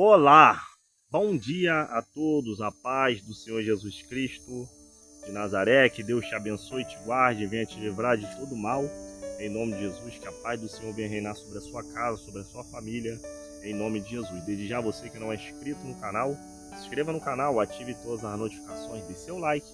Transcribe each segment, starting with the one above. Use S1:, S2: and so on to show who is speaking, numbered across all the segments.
S1: Olá, bom dia a todos, a paz do Senhor Jesus Cristo de Nazaré, que Deus te abençoe, te guarde, venha te livrar de todo mal, em nome de Jesus, que a paz do Senhor venha reinar sobre a sua casa, sobre a sua família, em nome de Jesus. Desde já, você que não é inscrito no canal, se inscreva no canal, ative todas as notificações, dê seu like,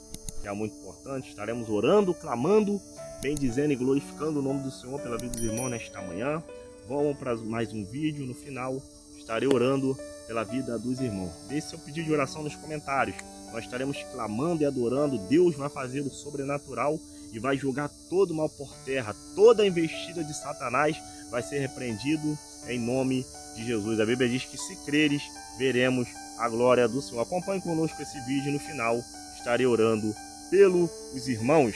S1: que é muito importante. Estaremos orando, clamando, bendizendo e glorificando o nome do Senhor pela vida dos irmãos nesta manhã. Vamos para mais um vídeo, no final estarei orando pela vida dos irmãos. Deixe seu pedido de oração nos comentários. Nós estaremos clamando e adorando. Deus vai fazer o sobrenatural e vai jogar todo o mal por terra. Toda a investida de Satanás vai ser repreendido em nome de Jesus. A Bíblia diz que se creres, veremos a glória do Senhor. Acompanhe conosco esse vídeo, no final estarei orando pelos irmãos.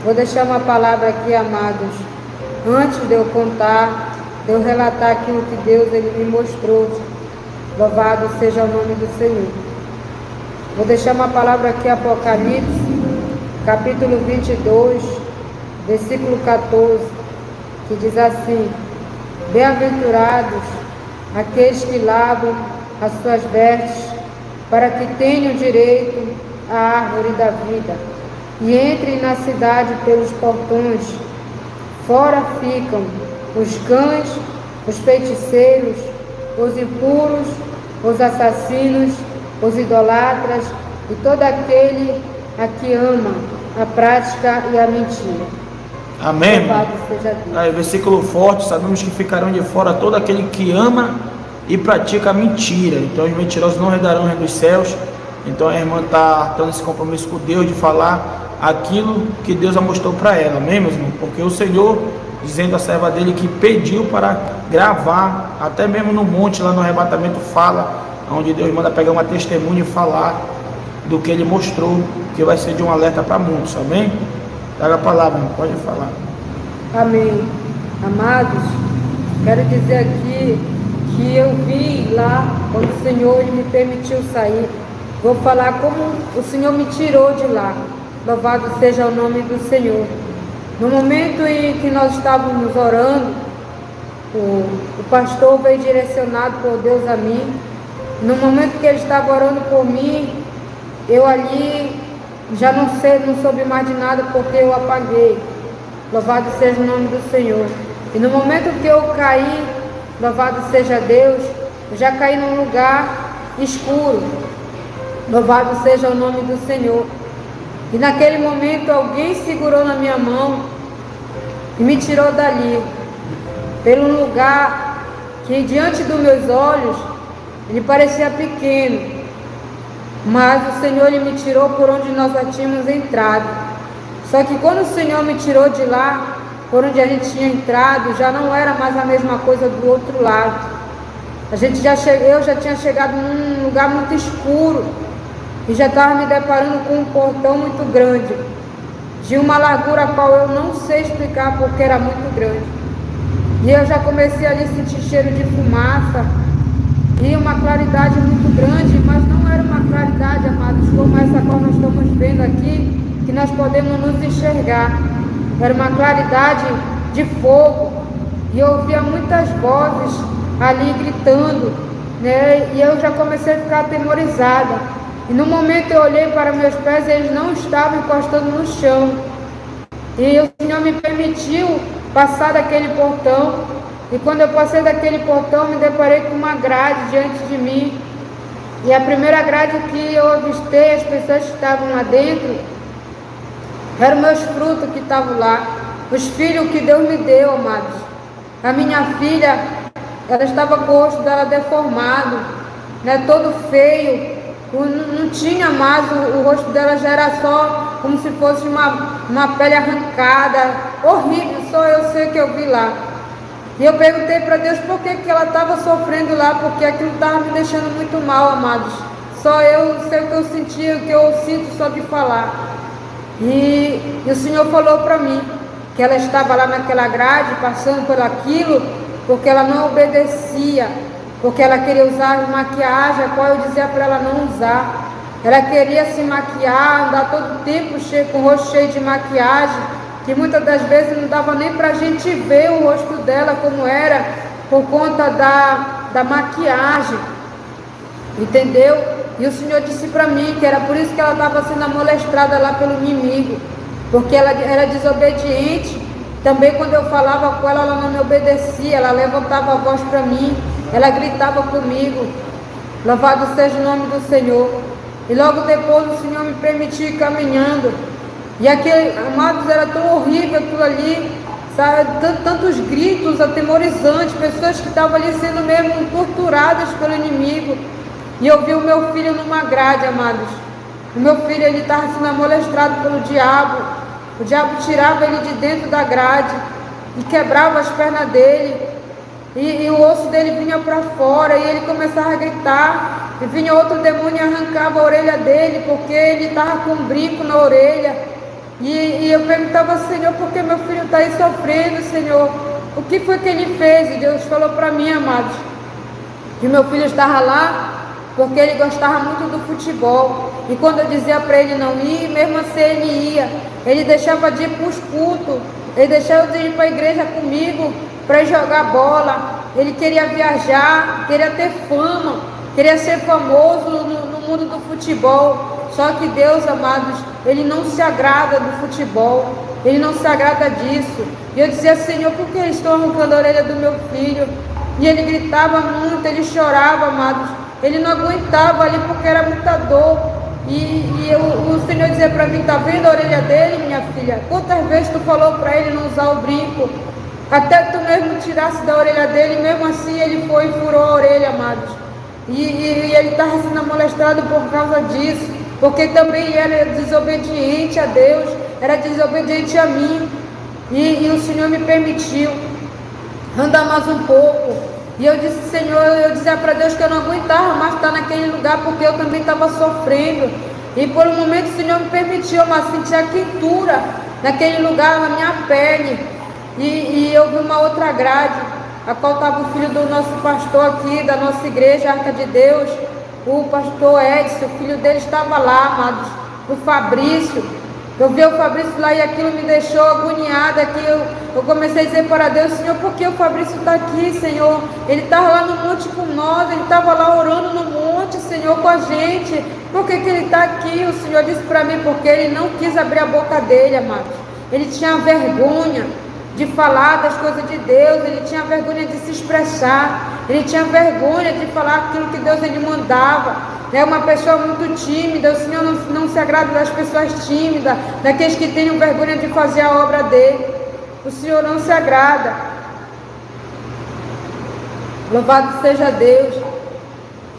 S2: Vou deixar uma palavra aqui, amados. Antes de eu contar, de eu relatar aquilo que Deus me mostrou. Louvado seja o nome do Senhor. Vou deixar uma palavra aqui, Apocalipse, capítulo 22, versículo 14, que diz assim: Bem-aventurados aqueles que lavam as suas vestes, para que tenham direito à árvore da vida, e entrem na cidade pelos portões. Fora ficam os cães, os feiticeiros, os impuros, os assassinos, os idolatras e todo aquele a que ama a prática e a mentira.
S3: Amém.
S2: Louvado seja Deus.
S3: Aí, versículo forte: sabemos que ficarão de fora todo aquele que ama e pratica a mentira. Então os mentirosos não herdarão o reino dos céus. Então a irmã está tendo esse compromisso com Deus de falar aquilo que Deus já mostrou para ela. Amém, meus irmãos? Porque o Senhor, dizendo a serva dele que pediu para gravar, até mesmo no monte, lá no arrebatamento, fala, onde Deus manda pegar uma testemunha e falar do que ele mostrou, que vai ser de um alerta para muitos. Amém? Traga a palavra, irmão, pode falar.
S2: Amém. Amados, quero dizer aqui que eu vi lá, quando o Senhor me permitiu sair. Vou falar como o Senhor me tirou de lá. Louvado seja o nome do Senhor. No momento em que nós estávamos orando, o pastor veio direcionado por Deus a mim. No momento que ele estava orando por mim, eu ali já não soube mais de nada, porque eu apaguei. Louvado seja o nome do Senhor. E no momento que eu caí, louvado seja Deus, eu já caí num lugar escuro. Louvado seja o nome do Senhor. E naquele momento alguém segurou na minha mão e me tirou dali, pelo lugar que diante dos meus olhos ele parecia pequeno, mas o Senhor ele me tirou por onde nós já tínhamos entrado. Só que quando o Senhor me tirou de lá, por onde a gente tinha entrado, já não era mais a mesma coisa do outro lado. Eu já tinha chegado num lugar muito escuro e já estava me deparando com um portão muito grande, de uma largura a qual eu não sei explicar, porque era muito grande. E eu já comecei ali a sentir cheiro de fumaça e uma claridade muito grande, mas não era uma claridade, amados, como essa qual nós estamos vendo aqui, que nós podemos nos enxergar. Era uma claridade de fogo, e eu ouvia muitas vozes ali gritando, né? E eu já comecei a ficar atemorizada. E no momento eu olhei para meus pés e eles não estavam encostando no chão. E o Senhor me permitiu passar daquele portão. E quando eu passei daquele portão, me deparei com uma grade diante de mim. E a primeira grade que eu avistei, as pessoas que estavam lá dentro, eram meus frutos que estavam lá. Os filhos que Deus me deu, amados. A minha filha, ela estava com o rosto dela deformado, né, todo feio. Não tinha mais, o rosto dela já era só como se fosse uma pele arrancada, horrível, só eu sei o que eu vi lá. E eu perguntei para Deus por que ela estava sofrendo lá, porque aquilo estava me deixando muito mal, amados. Só eu sei o que eu sentia, o que eu sinto só de falar. E o Senhor falou para mim que ela estava lá naquela grade, passando por aquilo, porque ela não obedecia. Porque ela queria usar maquiagem, a qual eu dizia para ela não usar. Ela queria se maquiar, andar todo o tempo com o rosto cheio de maquiagem, que muitas das vezes não dava nem para a gente ver o rosto dela como era, por conta da maquiagem, entendeu? E o Senhor disse para mim que era por isso que ela estava sendo amolestrada lá pelo inimigo, porque ela era desobediente. Também quando eu falava com ela, ela não me obedecia, ela levantava a voz para mim, ela gritava comigo. Louvado seja o nome do Senhor. E logo depois o Senhor me permitiu ir caminhando. E aquele, amados, era tão horrível aquilo ali, sabe? Tantos gritos atemorizantes, pessoas que estavam ali sendo mesmo torturadas pelo inimigo. E eu vi o meu filho numa grade, amados. O meu filho, ele estava sendo amolestrado pelo diabo. O diabo tirava ele de dentro da grade e quebrava as pernas dele. E o osso dele vinha para fora e ele começava a gritar. E vinha outro demônio e arrancava a orelha dele, porque ele estava com um brinco na orelha. E eu perguntava, Senhor, por que meu filho está aí sofrendo, Senhor? O que foi que ele fez? E Deus falou para mim, amados, que meu filho estava lá porque ele gostava muito do futebol. E quando eu dizia para ele não ir, mesmo assim ele ia. Ele deixava de ir para os cultos, ele deixava de ir para a igreja comigo para jogar bola. Ele queria viajar, queria ter fama, queria ser famoso no mundo do futebol. Só que Deus, amados, Ele não se agrada do futebol, Ele não se agrada disso. E eu dizia, Senhor, por que eles estão arrancando a orelha do meu filho? E ele gritava muito, ele chorava, amados. Ele não aguentava ali porque era muita dor. O Senhor dizia para mim, tá vendo a orelha dele, minha filha? Quantas vezes tu falou para ele não usar o brinco? Até que tu mesmo tirasse da orelha dele, mesmo assim ele foi e furou a orelha, amados. E ele estava sendo amolestrado por causa disso, porque também era desobediente a Deus, era desobediente a mim. E o Senhor me permitiu andar mais um pouco. E eu disse, Senhor, eu dizia para Deus que eu não aguentava mais estar naquele lugar, porque eu também estava sofrendo. E por um momento o Senhor me permitiu, mas sentir a quentura naquele lugar, na minha pele. E eu vi uma outra grade, a qual estava o filho do nosso pastor aqui, da nossa igreja, Arca de Deus, o pastor Edson, o filho dele estava lá, amados, o Fabrício. Eu vi o Fabrício lá e aquilo me deixou agoniada, que eu comecei a dizer para Deus, Senhor, por que o Fabrício está aqui, Senhor? Ele estava lá no monte com nós, ele estava lá orando no monte, Senhor, com a gente. Por que ele está aqui? O Senhor disse para mim, porque ele não quis abrir a boca dele, amados. Ele tinha vergonha de falar das coisas de Deus, ele tinha vergonha de se expressar, ele tinha vergonha de falar aquilo que Deus ele mandava. É uma pessoa muito tímida, o Senhor não se agrada das pessoas tímidas, daqueles que tenham vergonha de fazer a obra dele. O Senhor não se agrada. Louvado seja Deus.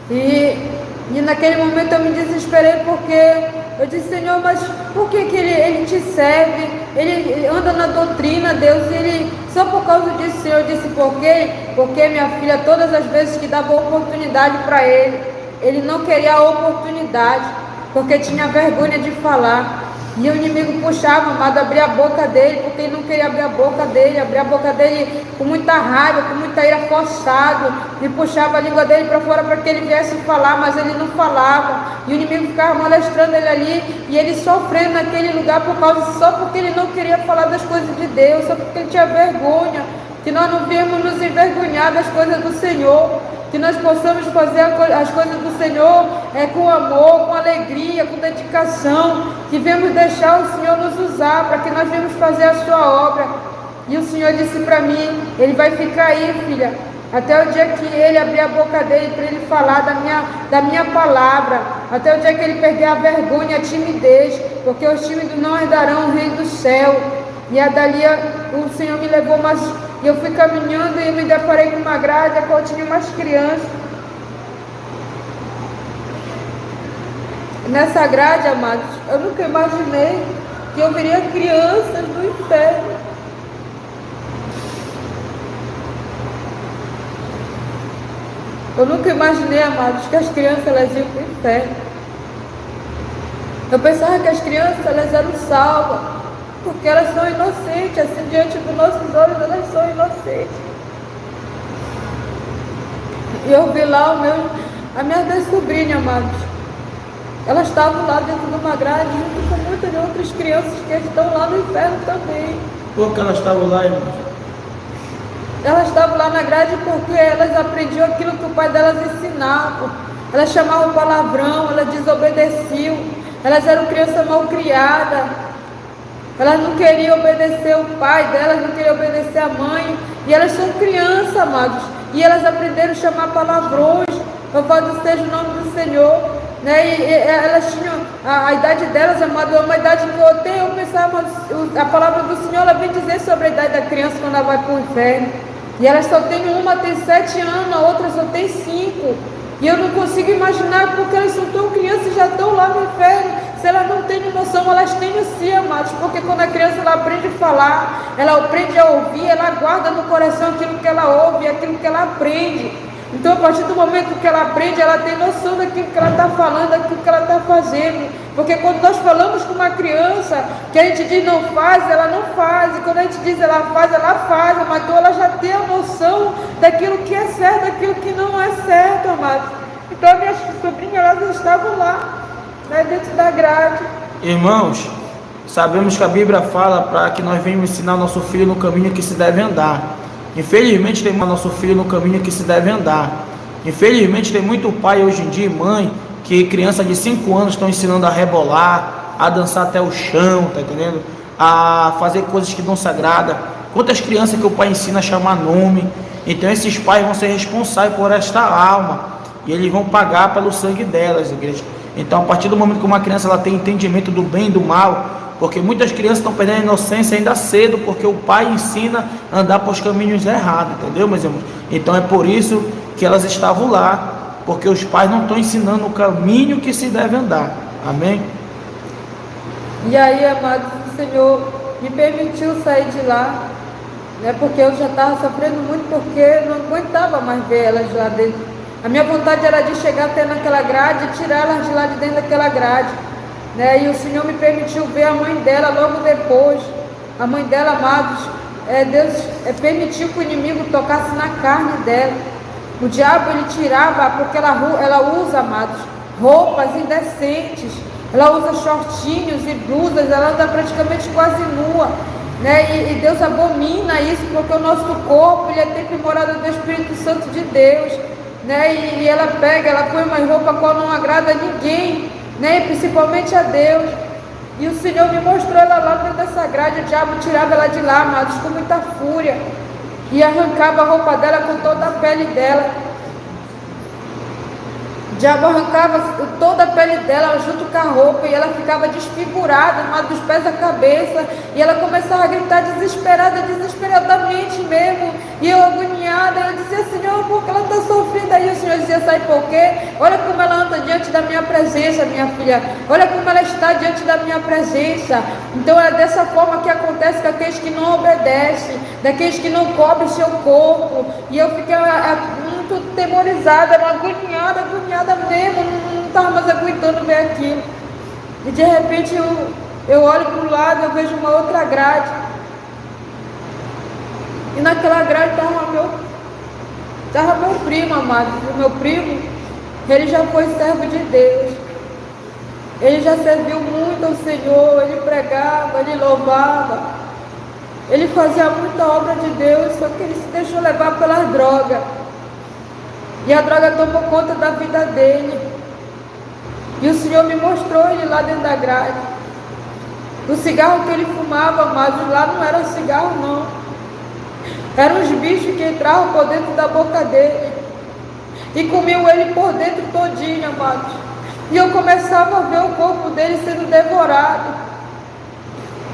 S2: E naquele momento eu me desesperei, porque eu disse, Senhor, mas por que ele te serve? Ele anda na doutrina, Deus, e ele, só por causa disso, Senhor, eu disse, por quê? Porque minha filha, todas as vezes que dava oportunidade para ele não queria a oportunidade, porque tinha vergonha de falar. E o inimigo puxava, amado, abria a boca dele, porque ele não queria abrir a boca dele com muita raiva, com muita ira, forçado, e puxava a língua dele para fora para que ele viesse falar, mas ele não falava. E o inimigo ficava molestrando ele ali, e ele sofrendo naquele lugar só porque ele não queria falar das coisas de Deus, só porque ele tinha vergonha. Que nós não viemos nos envergonhar das coisas do Senhor, que nós possamos fazer as coisas do Senhor com amor, com alegria, com dedicação, que venhamos deixar o Senhor nos usar, para que nós venhamos fazer a sua obra. E o Senhor disse para mim, ele vai ficar aí, filha, até o dia que ele abrir a boca dele para ele falar da minha palavra, até o dia que ele perder a vergonha, a timidez, porque os tímidos não herdarão o reino do céu. E dali o Senhor me levou mais, e eu fui caminhando e me deparei com uma grade, a qual tinha umas crianças. Nessa grade, amados, eu nunca imaginei que eu veria crianças no inferno. Eu nunca imaginei, amados, que as crianças elas iam para o inferno. Eu pensava que as crianças elas eram salvas, porque elas são inocentes, assim, diante dos nossos olhos, elas são inocentes. E eu vi lá a minha duas sobrinhas, amados. Elas estavam lá dentro de uma grade, junto com muitas outras crianças que estão lá no inferno também.
S3: Por que elas estavam lá, irmãos?
S2: Elas estavam lá na grade porque elas aprendiam aquilo que o pai delas ensinava. Elas chamavam palavrão, elas desobedeciam. Elas eram crianças mal criadas. Elas não queriam obedecer o pai delas, não queriam obedecer a mãe. E elas são crianças, amados. E elas aprenderam a chamar palavrões. Louvado seja o nome do Senhor. Né? E elas tinham a idade delas, amado, é uma idade que eu tenho. Eu pensava, a palavra do Senhor, ela vem dizer sobre a idade da criança quando ela vai para o inferno. E elas só tem uma tem 7 anos, a outra só tem 5. E eu não consigo imaginar porque elas são tão crianças e já estão lá no inferno. Se elas não têm noção, elas têm sim, amados. Porque quando a criança ela aprende a falar, ela aprende a ouvir, ela guarda no coração aquilo que ela ouve, aquilo que ela aprende. Então, a partir do momento que ela aprende, ela tem noção daquilo que ela está falando, daquilo que ela está fazendo. Porque quando nós falamos com uma criança, que a gente diz não faz, ela não faz. E quando a gente diz ela faz, mas então ela já tem a noção daquilo que é certo, daquilo que não é certo, amados. Então, as minhas sobrinhas, elas estavam lá, né, dentro da grade.
S3: Irmãos, sabemos que a Bíblia fala para que nós venhamos ensinar nosso filho no caminho que se deve andar. Infelizmente tem nosso filho no caminho que se deve andar. Infelizmente tem muito pai hoje em dia e mãe que criança de 5 anos estão ensinando a rebolar, a dançar até o chão, tá entendendo? A fazer coisas que não sagrada. Quantas crianças que o pai ensina a chamar nome. Então esses pais vão ser responsáveis por esta alma e eles vão pagar pelo sangue delas, igreja. Então a partir do momento que uma criança ela tem entendimento do bem e do mal, porque muitas crianças estão perdendo a inocência ainda cedo, porque o pai ensina a andar por os caminhos errados, entendeu, meus irmãos? Então é por isso que elas estavam lá, porque os pais não estão ensinando o caminho que se deve andar, amém?
S2: E aí, amados, o Senhor me permitiu sair de lá, né, porque eu já estava sofrendo muito, porque eu não aguentava mais ver elas lá dentro. A minha vontade era de chegar até naquela grade e tirar elas de lá de dentro daquela grade. Né? E o Senhor me permitiu ver a mãe dela logo depois. A mãe dela, amados, Deus permitiu que o inimigo tocasse na carne dela. O diabo ele tirava, porque ela usa, amados, roupas indecentes. Ela usa shortinhos e blusas, ela anda praticamente quase nua. Né? E Deus abomina isso, porque o nosso corpo ele é templo e morada do Espírito Santo de Deus. Né? E ela põe uma roupa qual não agrada a ninguém, né? Principalmente a Deus. E o Senhor me mostrou ela lá dentro dessa grade. O diabo tirava ela de lá, amados, com muita fúria, e arrancava a roupa dela com toda a pele dela. O diabo arrancava toda a pele dela junto com a roupa, e ela ficava desfigurada, dos pés à cabeça, e ela começava a gritar desesperadamente mesmo, e eu agoniada. Eu dizia: Senhor, por que ela está sofrendo? Aí o Senhor dizia: sabe por quê? Olha como ela anda diante da minha presença, minha filha, olha como ela está diante da minha presença. Então é dessa forma que acontece com aqueles que não obedecem, daqueles que não cobrem seu corpo. E eu fiquei muito temorizada, agoniada mesmo, não estava mais aguentando ver aquilo. E de repente eu olho para o lado, eu vejo uma outra grade, e naquela grade estava meu primo, amado. O meu primo, ele já foi servo de Deus, ele já serviu muito ao Senhor, ele pregava, ele louvava, ele fazia muita obra de Deus, só que ele se deixou levar pelas drogas. E a droga tomou conta da vida dele. E o Senhor me mostrou ele lá dentro da grade. O cigarro que ele fumava, mas lá não era cigarro não. Eram os bichos que entravam por dentro da boca dele e comiam ele por dentro todinho, amados. E eu começava a ver o corpo dele sendo devorado.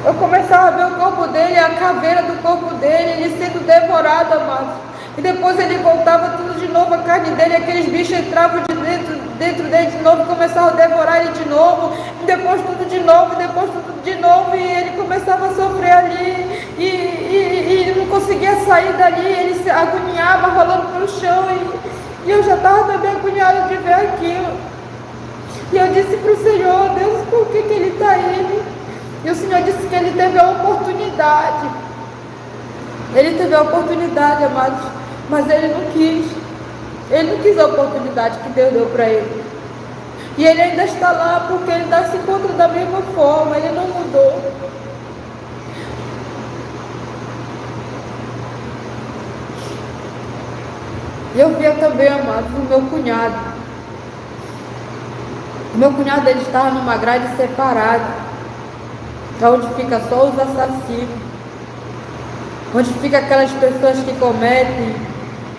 S2: Eu começava a ver o corpo dele, a caveira do corpo dele, ele sendo devorado, amados. E depois ele voltava tudo de novo, a carne dele, aqueles bichos entravam dentro dele de novo, começavam a devorar ele de novo, e depois tudo de novo, e ele começava a sofrer ali, e não conseguia sair dali, ele se agoniava, rolando pelo chão, e eu já estava também agoniada de ver aquilo. E eu disse para o Senhor: Deus, por que ele está indo? E o Senhor disse que ele teve a oportunidade. Ele teve a oportunidade, amados, mas ele não quis. Ele não quis a oportunidade que Deus deu para ele. E ele ainda está lá porque ele ainda se encontra da mesma forma, ele não mudou. E eu via também, amados, o meu cunhado. O meu cunhado, ele estava numa grade separada, onde fica só os assassinos, onde fica aquelas pessoas que cometem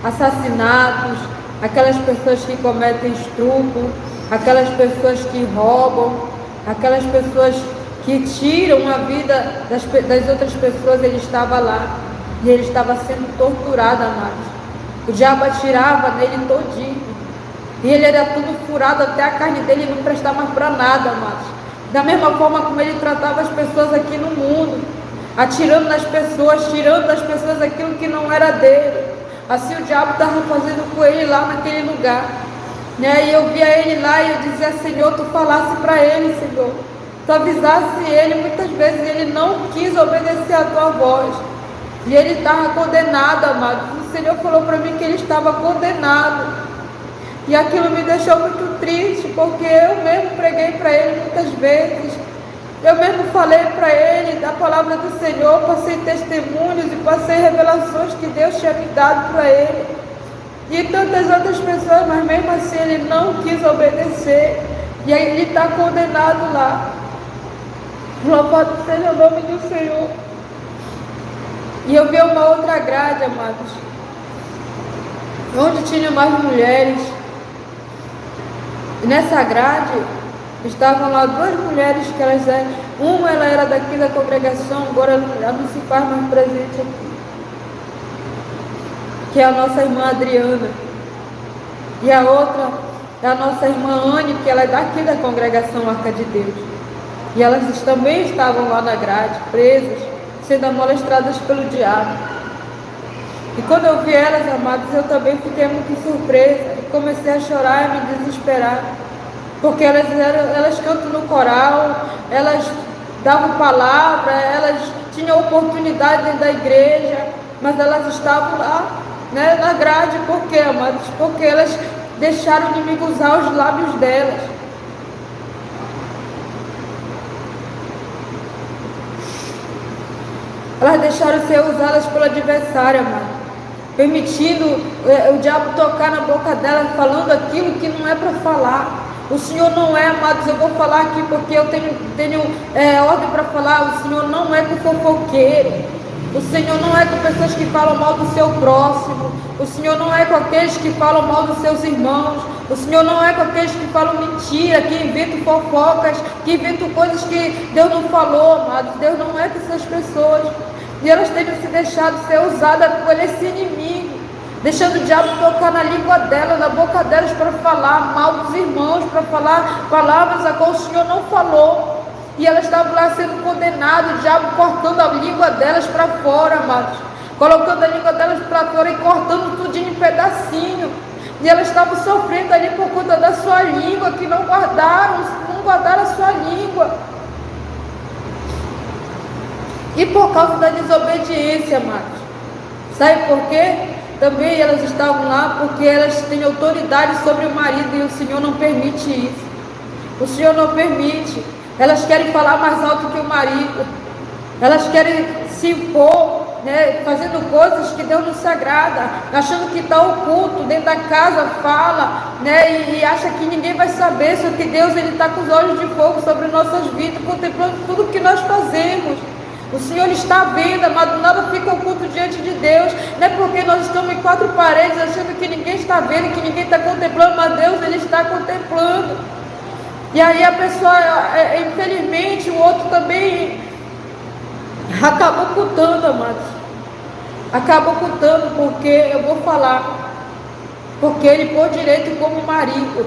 S2: assassinatos, aquelas pessoas que cometem estupro, aquelas pessoas que roubam, aquelas pessoas que tiram a vida das outras pessoas. Ele estava lá e ele estava sendo torturado, amados. O diabo atirava nele todinho e ele era tudo furado, até a carne dele não prestava mais para nada, amados. Da mesma forma como ele tratava as pessoas aqui no mundo, atirando nas pessoas, tirando das pessoas aquilo que não era dele. Assim o diabo estava fazendo com ele lá naquele lugar, né? E eu via ele lá e eu dizia: Senhor, tu falasse para ele, Senhor, tu avisasse ele. Muitas vezes ele não quis obedecer a tua voz e ele estava condenado, amado. O Senhor falou para mim que ele estava condenado, e aquilo me deixou muito triste, porque eu mesmo preguei para ele muitas vezes. Eu mesmo falei para ele da palavra do Senhor, passei testemunhos e passei revelações que Deus tinha me dado para ele. E tantas outras pessoas, mas mesmo assim ele não quis obedecer. E aí ele está condenado lá. Louvado seja o nome do Senhor. E eu vi uma outra grade, amados, onde tinha mais mulheres. E nessa grade estavam lá duas mulheres que elas eram, uma ela era daqui da congregação, agora ela não se faz mais presente aqui, que é a nossa irmã Adriana, e a outra é a nossa irmã Anne, que ela é daqui da congregação Arca de Deus, e elas também estavam lá na grade, presas, sendo amolestradas pelo diabo. E quando eu vi elas, amados, eu também fiquei muito surpresa e comecei a chorar e me desesperar. Porque elas cantam no coral, elas davam palavra, elas tinham oportunidade dentro da igreja, mas elas estavam lá, né, na grade. Por quê, amados? Porque elas deixaram o inimigo usar os lábios delas. Elas deixaram ser usadas pelo adversário, amado, permitindo o diabo tocar na boca delas, falando aquilo que não é para falar. O Senhor não é, amados, eu vou falar aqui porque eu tenho ordem para falar. O Senhor não é com fofoqueiro. O Senhor não é com pessoas que falam mal do seu próximo. O Senhor não é com aqueles que falam mal dos seus irmãos. O Senhor não é com aqueles que falam mentira, que inventam fofocas, que inventam coisas que Deus não falou, amados. Deus não é com essas pessoas. E elas têm se deixado ser usadas por esse inimigo, deixando o diabo tocar na língua dela, na boca delas, para falar mal dos irmãos, para falar palavras a qual o Senhor não falou. E elas estavam lá sendo condenadas, o diabo cortando a língua delas para fora, amados, colocando a língua delas para fora e cortando tudinho em pedacinho. E elas estavam sofrendo ali por conta da sua língua, que não guardaram a sua língua. E por causa da desobediência, amados. Sabe por quê? Também elas estavam lá porque elas têm autoridade sobre o marido e o Senhor não permite isso. O Senhor não permite. Elas querem falar mais alto que o marido. Elas querem se impor, né, fazendo coisas que Deus não se agrada, achando que está oculto, dentro da casa fala, né, e acha que ninguém vai saber, só que Deus está com os olhos de fogo sobre nossas vidas, contemplando tudo que nós fazemos. O Senhor está vendo, amado, nada fica oculto diante de Deus. Não é porque nós estamos em quatro paredes achando que ninguém está vendo, que ninguém está contemplando, mas Deus, Ele está contemplando. E aí a pessoa, infelizmente, o outro também acabou ocultando, amados. Acabou ocultando, porque eu vou falar, porque ele por direito como marido,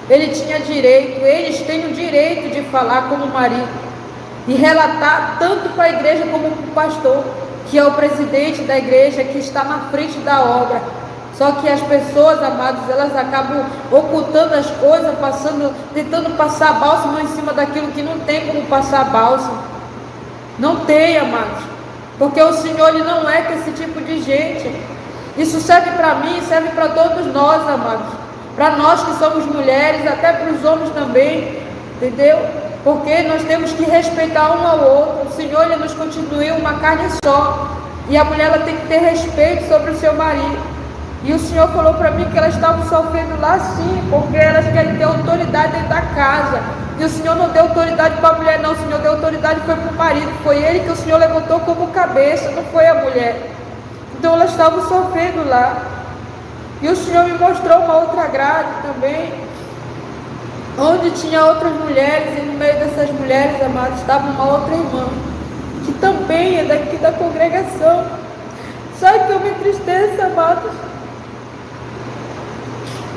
S2: ele tinha direito, eles têm o direito de falar como marido e relatar tanto para a igreja como para o pastor, que é o presidente da igreja, que está na frente da obra. Só que as pessoas, amados, elas acabam ocultando as coisas, tentando passar bálsamo em cima daquilo que não tem como passar bálsamo. Não tem, amados, porque o Senhor, Ele não é com esse tipo de gente. Isso serve para mim, serve para todos nós, amados, para nós que somos mulheres, até para os homens também, entendeu? Porque nós temos que respeitar um ao outro. O Senhor, Ele nos constituiu uma carne só, e a mulher, ela tem que ter respeito sobre o seu marido. E o Senhor falou para mim que elas estavam sofrendo lá sim, porque elas querem ter autoridade dentro da casa. E o Senhor não deu autoridade para a mulher não, o Senhor deu autoridade foi para o marido. Foi ele que o Senhor levantou como cabeça, não foi a mulher. Então elas estavam sofrendo lá. E o Senhor me mostrou uma outra grade também, onde tinha outras mulheres, e no meio dessas mulheres, amados, estava uma outra irmã, que também é daqui da congregação. Sabe que eu me entristeço, amados?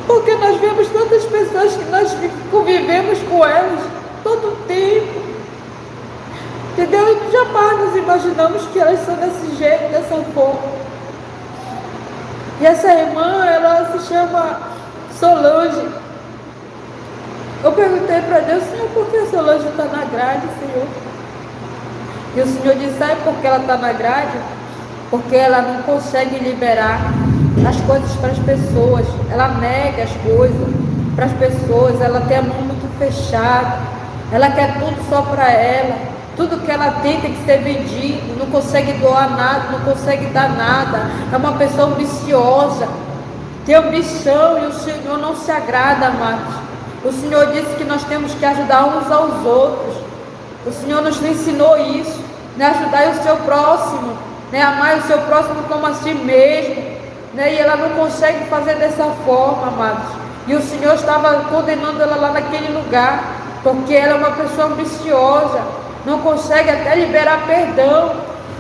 S2: Porque nós vemos tantas pessoas que nós convivemos com elas todo o tempo, entendeu? E jamais nos imaginamos que elas são desse jeito, dessa forma. E essa irmã, ela se chama Solange. Eu perguntei para Deus: Senhor, por que a Solange está na grade, Senhor? E o Senhor disse: sabe por que ela está na grade? Porque ela não consegue liberar as coisas para as pessoas. Ela nega as coisas para as pessoas. Ela tem a mão muito fechada. Ela quer tudo só para ela. Tudo que ela tem que ser vendido. Não consegue doar nada, não consegue dar nada. É uma pessoa ambiciosa, tem ambição, e o Senhor não se agrada, amados. O Senhor disse que nós temos que ajudar uns aos outros. O Senhor nos ensinou isso, né? Ajudar o seu próximo, né? Amar o seu próximo como a si mesmo, né? E ela não consegue fazer dessa forma, amados. E o Senhor estava condenando ela lá naquele lugar, porque ela é uma pessoa ambiciosa, não consegue até liberar perdão.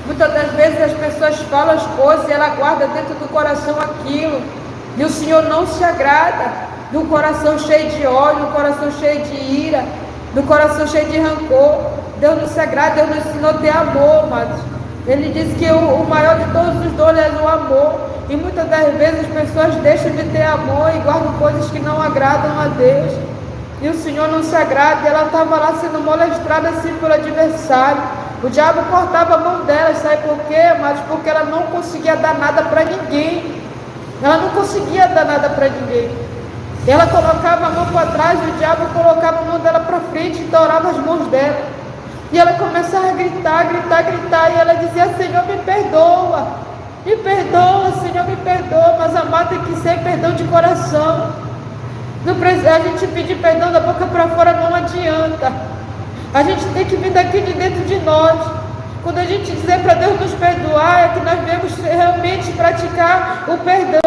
S2: Muitas das vezes as pessoas falam as coisas e ela guarda dentro do coração aquilo, e o Senhor não se agrada do coração cheio de ódio, do coração cheio de ira, do coração cheio de rancor. Deus não se agrada. Deus nos ensinou a ter amor, amados. Ele diz que o maior de todos os dons é o amor, e muitas das vezes as pessoas deixam de ter amor e guardam coisas que não agradam a Deus, e o Senhor não se agrada. Ela estava lá sendo molestrada assim pelo adversário. O diabo cortava a mão dela, sabe por quê, amados? Porque ela não conseguia dar nada para ninguém. Ela não conseguia dar nada para ninguém. Ela colocava a mão para trás, e o diabo colocava a mão dela para frente e dourava as mãos dela. E ela começava a gritar, gritar, gritar, e ela dizia: Senhor, me perdoa, Senhor, me perdoa. Mas, amado, tem que ser perdão de coração. Não precisa, a gente pedir perdão da boca para fora não adianta. A gente tem que vir daqui de dentro de nós. Quando a gente dizer para Deus nos perdoar, é que nós devemos realmente praticar o perdão.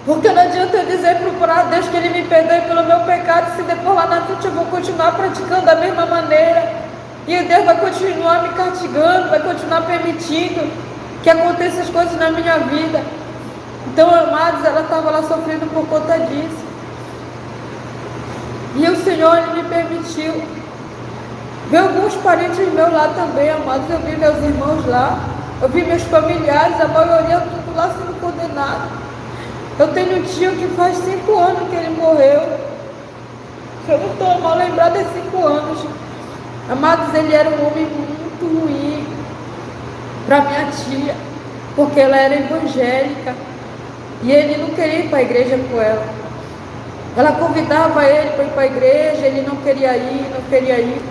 S2: Porque não adianta eu dizer para Deus que Ele me perdoe pelo meu pecado, se depois lá na frente eu vou continuar praticando da mesma maneira. E Deus vai continuar me castigando, vai continuar permitindo que aconteçam as coisas na minha vida. Então, amados, ela estava lá sofrendo por conta disso. E o Senhor, Ele me permitiu ver alguns parentes meus lá também, amados. Eu vi meus irmãos lá, eu vi meus familiares, a maioria tudo lá sendo condenado. Eu tenho um tio que faz 5 anos que ele morreu. Se eu não estou mal lembrada, é 5 anos. Amados, ele era um homem muito ruim para minha tia, porque ela era evangélica e ele não queria ir para a igreja com ela. Ela convidava ele para ir para a igreja, ele não queria ir, não queria ir.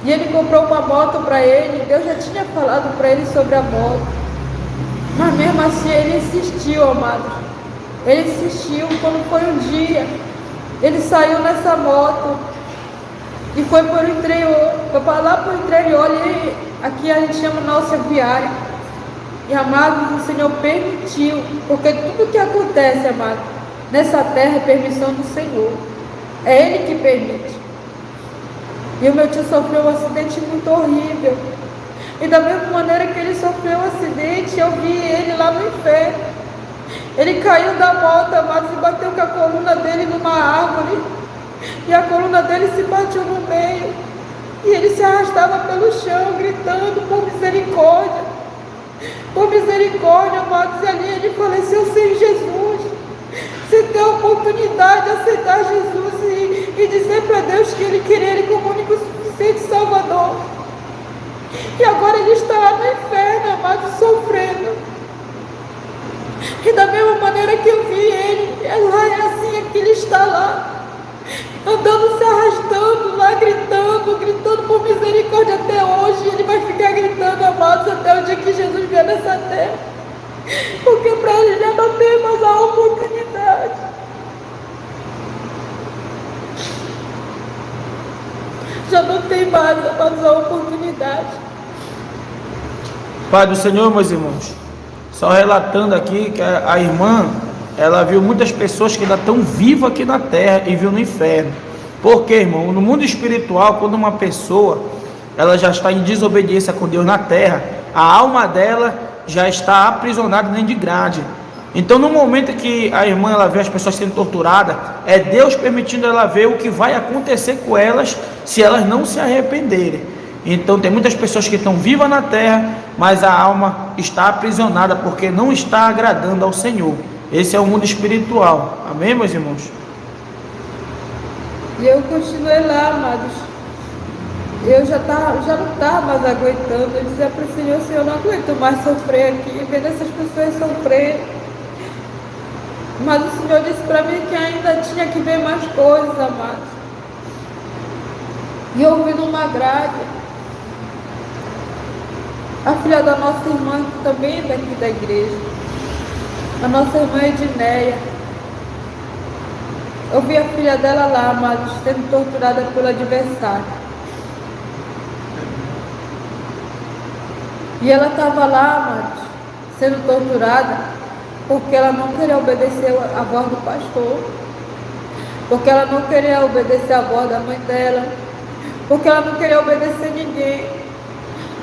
S2: E ele comprou uma moto para ele. Deus já tinha falado para ele sobre a moto, mas mesmo assim ele insistiu, amados. Ele insistiu. Quando foi um dia, ele saiu nessa moto e foi para o interior, foi para lá para o interior, e aqui a gente chama nossa viária. E, amados, o Senhor permitiu, porque tudo que acontece, amados, nessa terra é permissão do Senhor. É Ele que permite. E o meu tio sofreu um acidente muito horrível. E da mesma maneira que ele sofreu um acidente, eu vi ele lá no inferno. Ele caiu da moto, amados, e bateu com a coluna dele numa árvore. E a coluna dele se bateu no meio. E ele se arrastava pelo chão, gritando por misericórdia. Por misericórdia, amados. E ali ele faleceu sem Jesus. Sem ter a oportunidade de aceitar Jesus e dizer para Deus que Ele queria Ele como único suficiente Salvador. E agora ele está lá no inferno, amados, sofrendo. E da mesma maneira que eu vi ele, é assim que ele está lá, andando, se arrastando lá, gritando por misericórdia até hoje. Ele vai ficar gritando, amados, até o dia que Jesus vier nessa terra. porque para ele já não tem mais a oportunidade. Já não tem mais a oportunidade.
S3: Pai do Senhor, meus irmãos, só relatando aqui que a irmã, ela viu muitas pessoas que ainda estão vivas aqui na terra e viu no inferno. Por quê, irmão? No mundo espiritual, quando uma pessoa ela já está em desobediência com Deus na terra, a alma dela já está aprisionada dentro de grade. Então, no momento que a irmã ela vê as pessoas sendo torturadas, é Deus permitindo ela ver o que vai acontecer com elas se elas não se arrependerem. Então, tem muitas pessoas que estão vivas na terra, mas a alma está aprisionada porque não está agradando ao Senhor. Esse é o mundo espiritual. Amém, meus irmãos?
S2: E eu continuei lá, amados. Eu já não estava mais aguentando. Eu dizia para o Senhor, Senhor, eu não aguento mais sofrer aqui, vendo essas pessoas sofrer. Mas o Senhor disse para mim que ainda tinha que ver mais coisas, amados. E eu vi numa grade a filha da nossa irmã, que também é daqui da igreja, a nossa irmã Edneia. Eu vi a filha dela lá, amados, sendo torturada pelo adversário. E ela estava lá, amados, sendo torturada, porque ela não queria obedecer a voz do pastor, porque ela não queria obedecer a voz da mãe dela, porque ela não queria obedecer ninguém.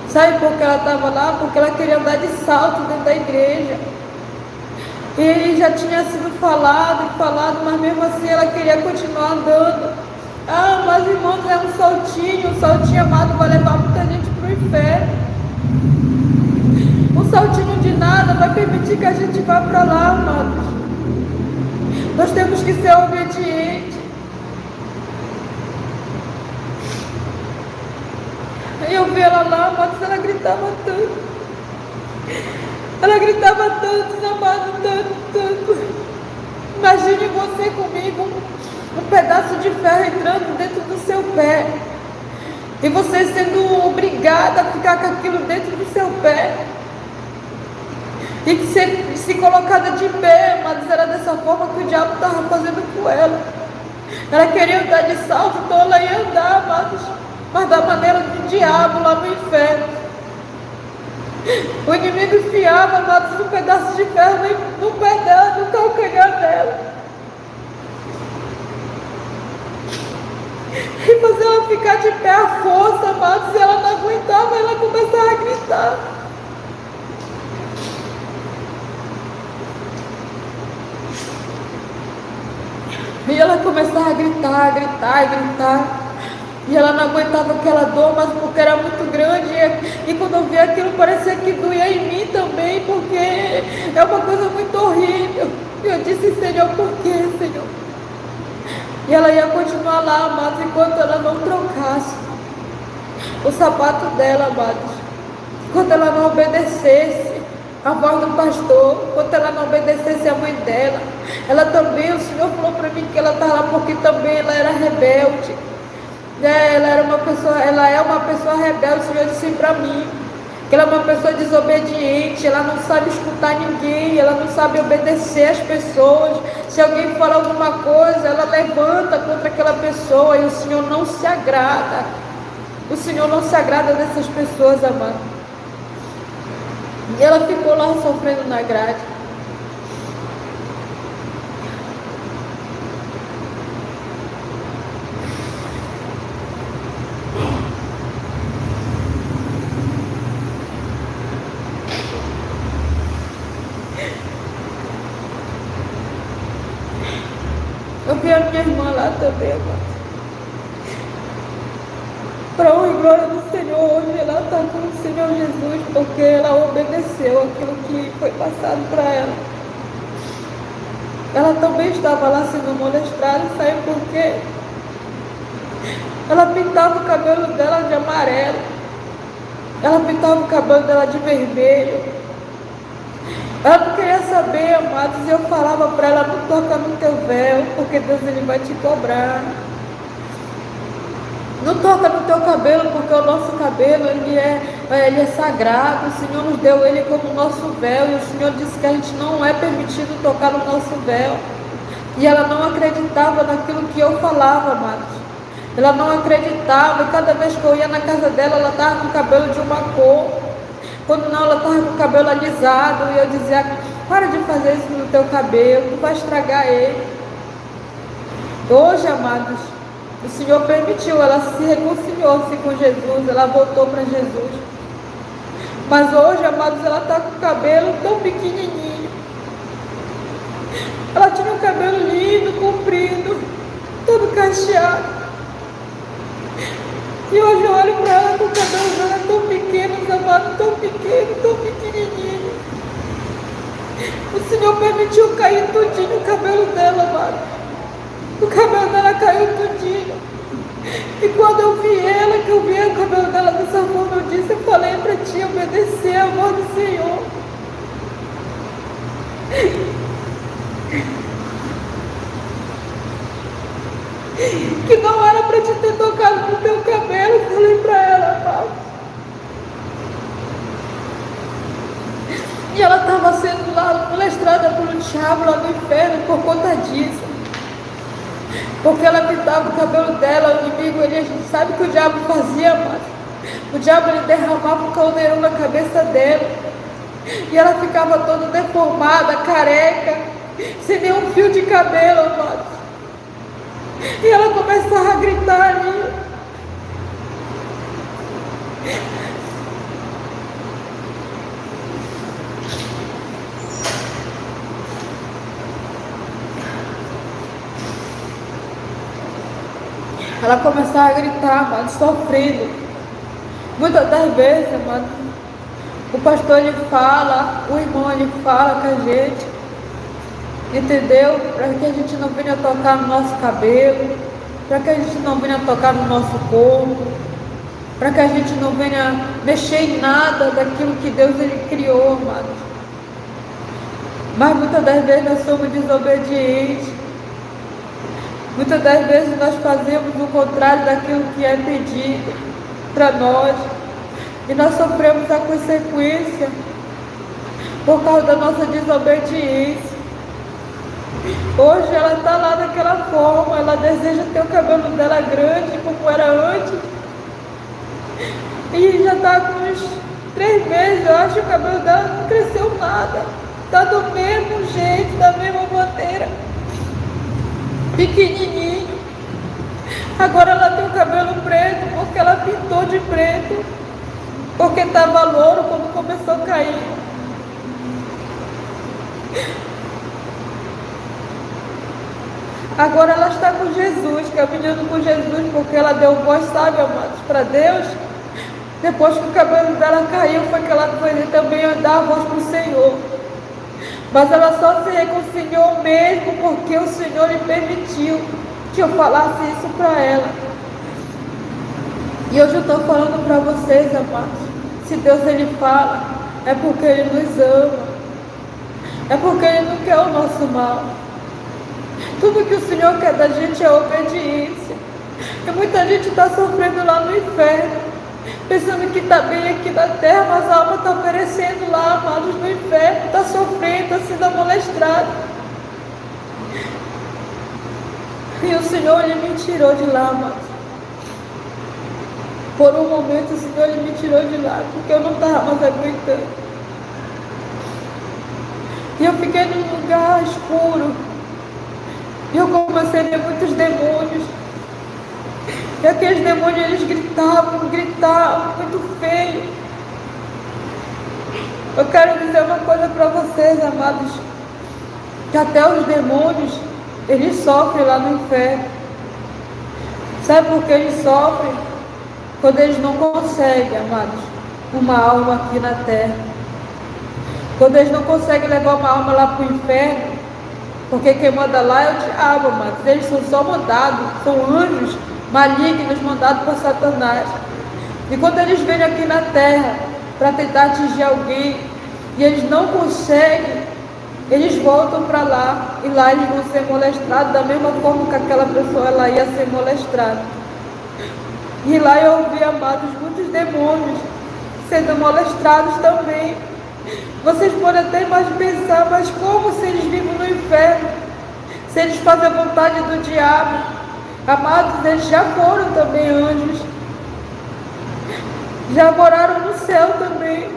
S2: Sabe por que ela estava lá? Porque ela queria andar de salto dentro da igreja. E já tinha sido falado, mas mesmo assim ela queria continuar andando. Ah, mas irmãos, é um saltinho amado vai levar muita gente para o inferno. Um saltinho de nada vai permitir que a gente vá para lá, amados. Nós temos que ser obedientes. Aí eu vi ela lá, amados, ela gritava tanto. Ela gritava tanto, amado, tanto. Imagine você comigo, um pedaço de ferro entrando dentro do seu pé. E você sendo obrigada a ficar com aquilo dentro do seu pé. E que se colocada de pé, mas era dessa forma que o diabo estava fazendo com ela. Ela queria andar de salto, então ela ia andar, amados, mas da maneira do diabo lá no inferno. O inimigo enfiava, amados, um pedaço de ferro no pé dela, no calcanhar dela. E fazia ela ficar de pé à força, amados, e ela não aguentava, ela começava a gritar. E ela começava a gritar. E ela não aguentava aquela dor, mas porque era muito grande. E quando eu vi aquilo, parecia que doía em mim também, porque é uma coisa muito horrível. E eu disse, Senhor, por quê, Senhor? E ela ia continuar lá, amados, enquanto ela não trocasse o sapato dela, amados. Enquanto ela não obedecesse a voz do pastor, enquanto ela não obedecesse a mãe dela. Ela também, o Senhor falou para mim que ela estava lá porque também ela era rebelde. Ela é uma pessoa rebelde. O Senhor disse para mim que ela é uma pessoa desobediente, ela não sabe escutar ninguém, ela não sabe obedecer às pessoas. Se alguém fala alguma coisa, ela levanta contra aquela pessoa, e o Senhor não se agrada. O Senhor não se agrada dessas pessoas, amado. E ela ficou lá sofrendo na grade. Eu vi a minha irmã lá também, amado. Para honra e glória do Senhor, hoje ela está com o Senhor Jesus, porque ela obedeceu aquilo que foi passado para ela. Ela também estava lá sendo molestada, sabe por quê? Ela pintava o cabelo dela de amarelo, ela pintava o cabelo dela de vermelho. Ela não queria saber, amados, e eu falava para ela, não toca no teu véu, porque Deus ele vai te cobrar. Não toca no teu cabelo, porque o nosso cabelo ele é ele é sagrado, o Senhor nos deu ele como nosso véu, e o Senhor disse que a gente não é permitido tocar no nosso véu. E ela não acreditava naquilo que eu falava, amados. Ela não acreditava, e cada vez que eu ia na casa dela, ela estava com o cabelo de uma cor. Quando não, ela estava com o cabelo alisado, e eu dizia: para de fazer isso no teu cabelo, tu vai estragar ele. Hoje, amados, o Senhor permitiu, ela se reconciliou-se com Jesus, ela voltou para Jesus. Mas hoje, amados, ela está com o cabelo tão pequenininho. Ela tinha um cabelo lindo, comprido, todo cacheado. E hoje eu olho para ela com o cabelo dela tão pequeno, amados, tão pequeno, tão pequenininho. O Senhor permitiu cair tudinho o cabelo dela, amado. O cabelo dela caiu tudinho. E quando eu vi ela, que eu vi o cabelo dela dessa forma, eu falei para ti obedecer a voz do Senhor. Que não era para te ter tocado no teu cabelo, eu falei para ela, amado. E ela estava sendo lá molestrada pelo diabo lá no inferno por conta disso. Porque ela pintava o cabelo dela, o inimigo, a gente sabe o que o diabo fazia, amado. O diabo, ele derramava um caldeirão na cabeça dela. E ela ficava toda deformada, careca, sem nenhum fio de cabelo, amado. E ela começava a gritar ali. Ela começava a gritar, amado, sofrendo. Muitas das vezes, amado, o pastor, ele fala, o irmão, ele fala com a gente, entendeu? Para que a gente não venha tocar no nosso cabelo, para que a gente não venha tocar no nosso corpo, para que a gente não venha mexer em nada daquilo que Deus, ele criou, amado. Mas muitas das vezes nós somos desobedientes. Muitas das vezes nós fazemos o contrário daquilo que é pedido para nós. E nós sofremos a consequência por causa da nossa desobediência. Hoje ela está lá daquela forma, ela deseja ter o cabelo dela grande como era antes. E já está com uns 3 meses, eu acho que o cabelo dela não cresceu nada. Está do mesmo jeito, da mesma maneira. Pequenininho. Agora ela tem o cabelo preto porque ela pintou de preto, porque estava louro quando começou a cair. Agora ela está com Jesus, caminhando com Jesus, porque ela deu voz, sabe, amados, para Deus. Depois que o cabelo dela caiu, foi que ela foi também dar a voz para o Senhor. Mas ela só se reconciliou mesmo porque o Senhor lhe permitiu que eu falasse isso para ela. E hoje eu estou falando para vocês, amados. Se Deus, ele fala, é porque ele nos ama. É porque ele não quer o nosso mal. Tudo que o Senhor quer da gente é obediência. E muita gente está sofrendo lá no inferno, pensando que está bem aqui na terra, mas a alma está perecendo lá, amados, no inferno, está sofrendo, está sendo amolestrado. E o Senhor, ele me tirou de lá, amados. Por um momento o Senhor, ele me tirou de lá, porque eu não estava mais aguentando. E eu fiquei num lugar escuro. E eu comecei a ver muitos demônios. E aqueles demônios, eles gritavam muito feio. Eu quero dizer uma coisa para vocês, amados, que até os demônios, eles sofrem lá no inferno. Sabe por que eles sofrem? Quando eles não conseguem, amados, uma alma aqui na terra. Quando eles não conseguem levar uma alma lá para o inferno, porque quem manda lá é o diabo, amados. Eles são só mandados, são anjos malignos mandados por Satanás. E quando eles vêm aqui na terra para tentar atingir alguém e eles não conseguem, eles voltam para lá, e lá eles vão ser molestrados da mesma forma que aquela pessoa ela ia ser molestrada. E lá eu ouvi, amados, muitos demônios sendo molestados também. Vocês podem até mais pensar, mas como se eles vivem no inferno? Se eles fazem a vontade do diabo? Amados, eles já foram também anjos. Já moraram no céu também.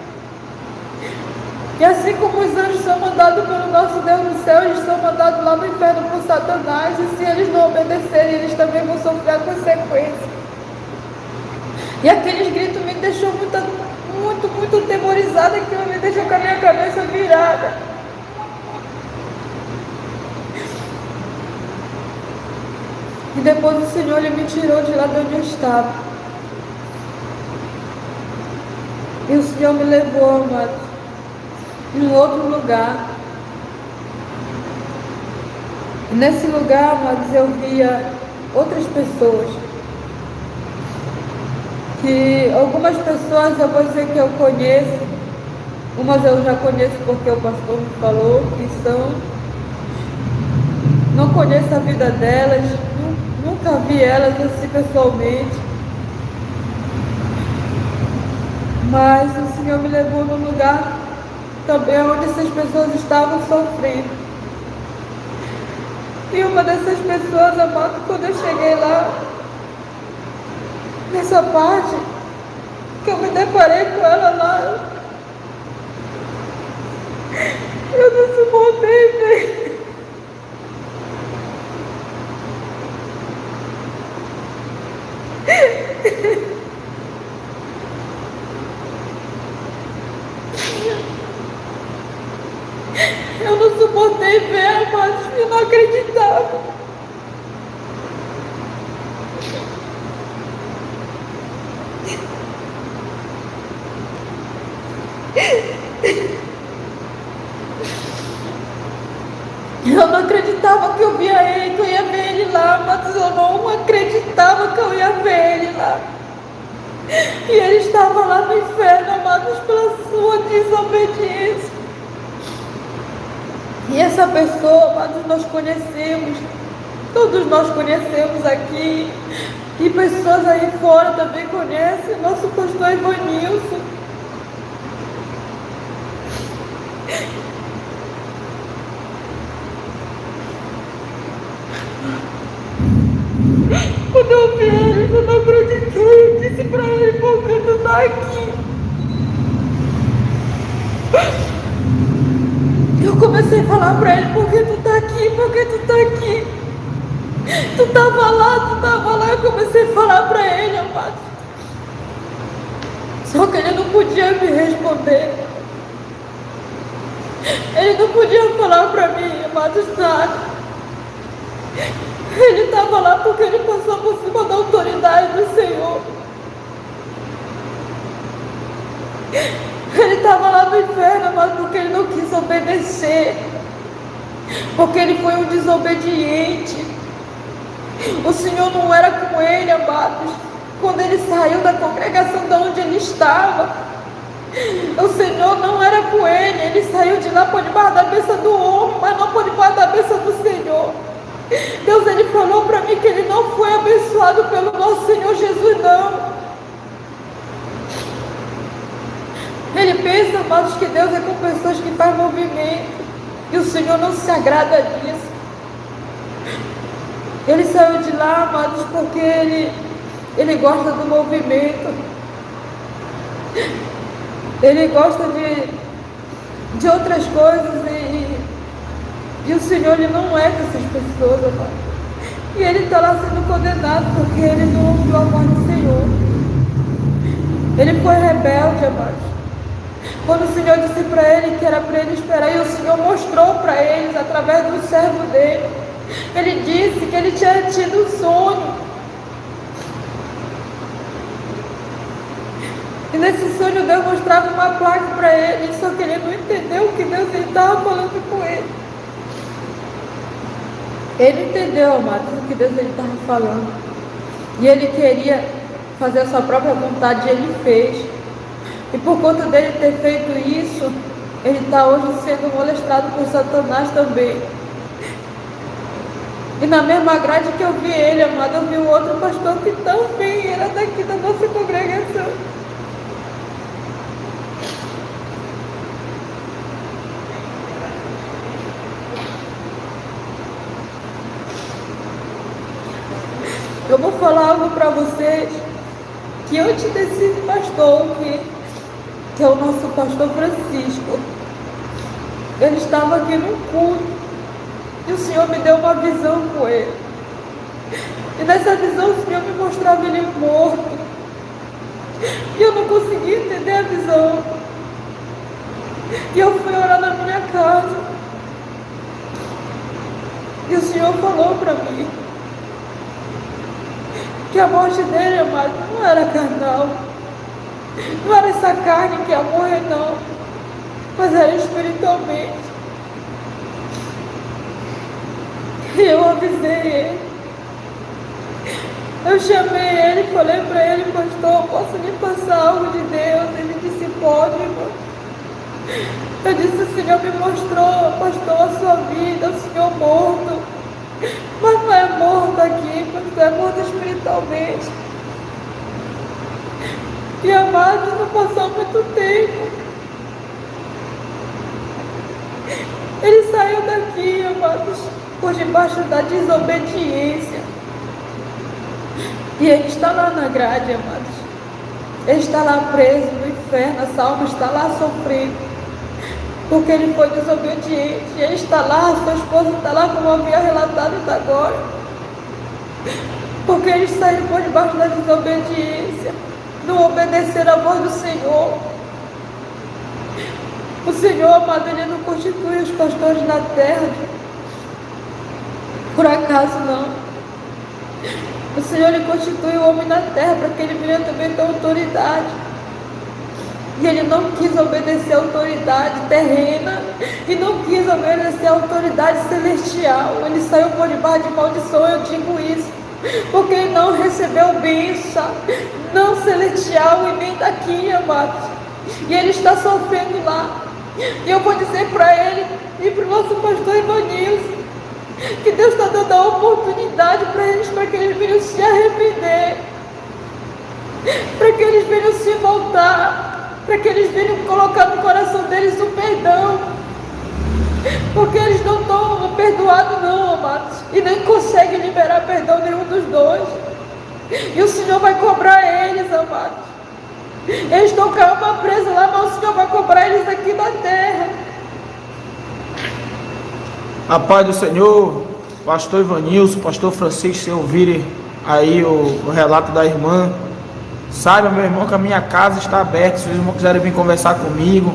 S2: E assim como os anjos são mandados pelo nosso Deus no céu, eles são mandados lá no inferno por Satanás. E se eles não obedecerem, eles também vão sofrer a consequência. E aqueles gritos me deixou muito atemorizada, que me deixou com a minha cabeça virada. E depois o Senhor ele me tirou de lá de onde eu estava. E o Senhor me levou, amados, em um outro lugar. E nesse lugar, amados, eu via outras pessoas. Que algumas pessoas eu vou dizer que eu conheço. Umas eu já conheço porque o pastor me falou que são. Não conheço a vida delas. Nunca vi elas assim pessoalmente. Mas o Senhor me levou num lugar também onde essas pessoas estavam sofrendo. E uma dessas pessoas, amado, quando eu cheguei lá, nessa parte, que eu me deparei com ela lá, eu não suportei ver. Eu não suportei ver, mas eu não acreditava. Eu não acreditava que eu via ele, que eu ia ver ele lá, mas eu não acreditava que eu ia ver ele lá. E ele estava lá no inferno, amados, pela sua desobediência. E essa pessoa, amados, nós conhecemos, todos nós conhecemos aqui, e pessoas aí fora também conhecem, nosso pastor Ivanilson. Quando eu vi ele, eu não acreditei, eu disse pra ele, por que tu tá aqui? Eu comecei a falar pra ele, por que tu tá aqui, por que tu tá aqui? Tu tava lá, eu comecei a falar pra ele, amado. Só que ele não podia me responder. Ele não podia falar pra mim, amados, nada. Ele estava lá porque ele passou por cima da autoridade do Senhor. Ele estava lá no inferno, mas porque ele não quis obedecer. Porque ele foi um desobediente. O Senhor não era com ele, amados. Quando ele saiu da congregação de onde ele estava, o Senhor não era com ele. Ele saiu de lá por debaixo da bênção do homem, mas não por debaixo da bênção do Senhor. Deus, ele falou para mim que ele não foi abençoado pelo nosso Senhor Jesus, não. Ele pensa, amados, que Deus é com pessoas que fazem movimento, e o Senhor não se agrada disso. Ele saiu de lá, amados, porque ele gosta do movimento. Ele gosta de outras coisas, e o Senhor, ele não é dessas pessoas, amado. E ele está lá sendo condenado porque ele não ouviu a voz do Senhor. Ele foi rebelde, amado. Quando o Senhor disse para ele que era para ele esperar, e o Senhor mostrou para eles, através do servo dele, ele disse que ele tinha tido um sonho. E nesse sonho Deus mostrava uma placa para ele, só que ele não entendeu o que Deus estava falando com ele. Ele entendeu, amados, o que Deus estava falando. E ele queria fazer a sua própria vontade, e ele fez. E por conta dele ter feito isso, ele está hoje sendo molestado por Satanás também. E na mesma grade que eu vi ele, amado, eu vi um outro pastor que também era daqui da nossa congregação. Eu vou falar algo para vocês, que antes desse pastor, que é o nosso pastor Francisco, ele estava aqui no culto, e o Senhor me deu uma visão com ele. E nessa visão o Senhor me mostrava ele morto. E eu não conseguia entender a visão. E eu fui orar na minha casa. E o Senhor falou para mim que a morte dele, amado, não era carnal. Não era essa carne que ia morrer, não. Mas era espiritualmente. E eu avisei ele. Eu chamei ele e falei para ele: pastor, posso lhe passar algo de Deus? Ele disse: pode, irmão. Eu disse: o Senhor me mostrou, pastor, a sua vida, o Senhor morto. Mas não é morto aqui, pastor, é morto espiritualmente. E amado, não passou muito tempo. Ele saiu daqui, amados, por debaixo da desobediência. E ele está lá na grade, amados. Ele está lá preso no inferno, essa alma está lá sofrendo, porque ele foi desobediente. E ele está lá, sua esposa está lá, como eu havia relatado até agora, porque eles saíram por debaixo da desobediência, não obedeceram à voz do Senhor. O Senhor, amado, ele não constitui os pastores na terra por acaso, não. O Senhor, ele constitui o homem na terra para que ele venha também ter autoridade. E ele não quis obedecer a autoridade terrena e não quis obedecer a autoridade celestial. Ele saiu por debaixo de maldição, eu digo isso, porque ele não recebeu bênção, não celestial e nem daqui, amados. E ele está sofrendo lá. E eu vou dizer para ele e para o nosso pastor Ivanilson que Deus está dando a oportunidade para eles, para que eles venham se arrepender, para que eles venham se voltar, para que eles venham colocar no coração deles o perdão, porque eles não estão perdoados não, amados, e nem conseguem liberar perdão nenhum dos dois, e o Senhor vai cobrar eles, amados. Eles estão com a alma presa lá, mas o Senhor vai cobrar eles aqui na terra.
S3: A paz do Senhor, pastor Ivanilson, pastor Francisco, se ouvirem aí o relato da irmã, saiba, meu irmão, que a minha casa está aberta. Se os irmãos quiserem vir conversar comigo,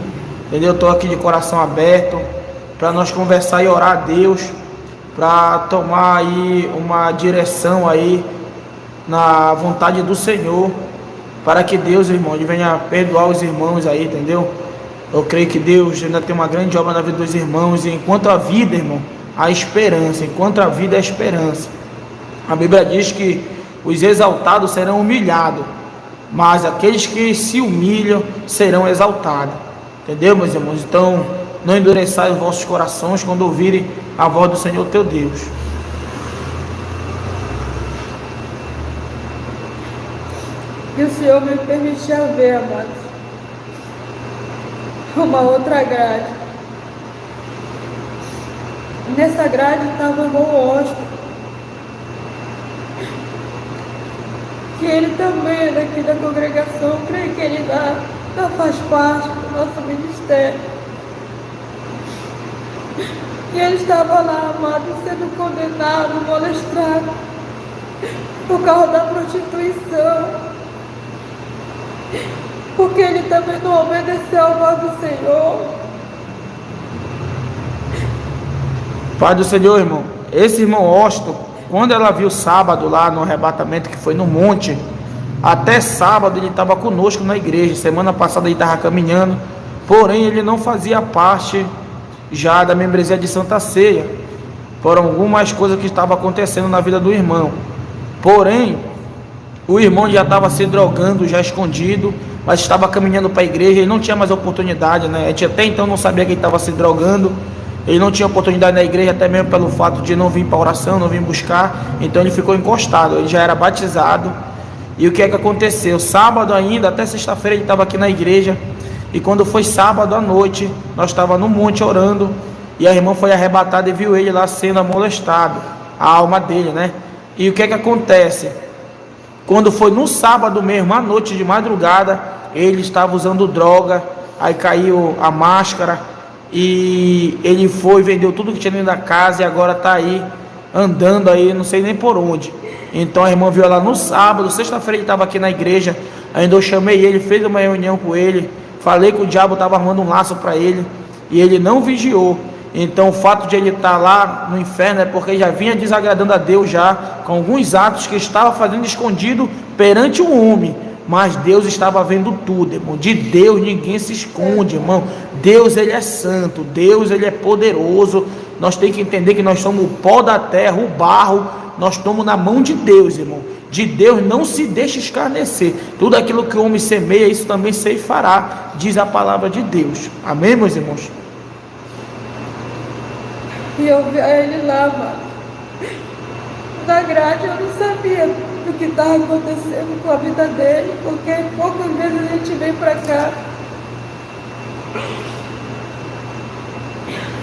S3: entendeu? Eu estou aqui de coração aberto para nós conversar e orar a Deus, para tomar aí uma direção aí na vontade do Senhor, para que Deus, irmão, ele venha perdoar os irmãos aí, entendeu? Eu creio que Deus ainda tem uma grande obra na vida dos irmãos, e enquanto a vida, irmão, há esperança. Enquanto a vida é esperança. A Bíblia diz que os exaltados serão humilhados, mas aqueles que se humilham serão exaltados. Entendeu, meus irmãos? Então, não endureçai os vossos corações quando ouvirem a voz do Senhor teu Deus.
S2: E o Senhor me permitia ver, amados, uma outra grade. Nessa grade estava o irmão Oscar, que ele também é daqui da congregação. Creio que ele ainda faz parte do nosso ministério. E ele estava lá, amado, sendo condenado, molestrado, por causa da prostituição, porque ele também não obedeceu à voz do Senhor.
S3: Pai do Senhor, irmão, esse irmão Austin, quando ela viu sábado lá no arrebatamento, que foi no monte, até sábado ele estava conosco na igreja. Semana passada ele estava caminhando, porém ele não fazia parte já da membresia de Santa Ceia, por algumas coisas que estavam acontecendo na vida do irmão. Porém, o irmão já estava se drogando, já escondido, mas estava caminhando para a igreja. Ele não tinha mais oportunidade, né? A gente até então não sabia que ele estava se drogando. Ele não tinha oportunidade na igreja, até mesmo pelo fato de não vir para a oração, não vir buscar. Então ele ficou encostado. Ele já era batizado. E o que é que aconteceu? Sábado ainda, até sexta-feira ele estava aqui na igreja. E quando foi sábado à noite, nós estávamos no monte orando, e a irmã foi arrebatada e viu ele lá sendo molestado, a alma dele, né? E o que é que acontece? Quando foi no sábado mesmo, à noite de madrugada, ele estava usando droga, aí caiu a máscara, e ele foi, vendeu tudo que tinha dentro da casa e agora está aí, andando aí, não sei nem por onde. Então a irmã viu lá no sábado, sexta-feira ele estava aqui na igreja, ainda eu chamei ele, fez uma reunião com ele, falei que o diabo estava armando um laço para ele, e ele não vigiou. Então o fato de ele estar lá no inferno é porque ele já vinha desagradando a Deus já, com alguns atos que estava fazendo escondido perante o homem, mas Deus estava vendo tudo, irmão. De Deus ninguém se esconde, irmão. Deus, ele é santo, Deus, ele é poderoso. Nós temos que entender que nós somos o pó da terra, o barro, nós estamos na mão de Deus, irmão. De Deus não se deixa escarnecer. Tudo aquilo que o homem semeia, isso também ceifará, diz a palavra de Deus. Amém, meus irmãos?
S2: E eu vi ele lá, mano, na grade. Eu não sabia do que estava acontecendo com a vida dele, porque poucas vezes a gente vem pra cá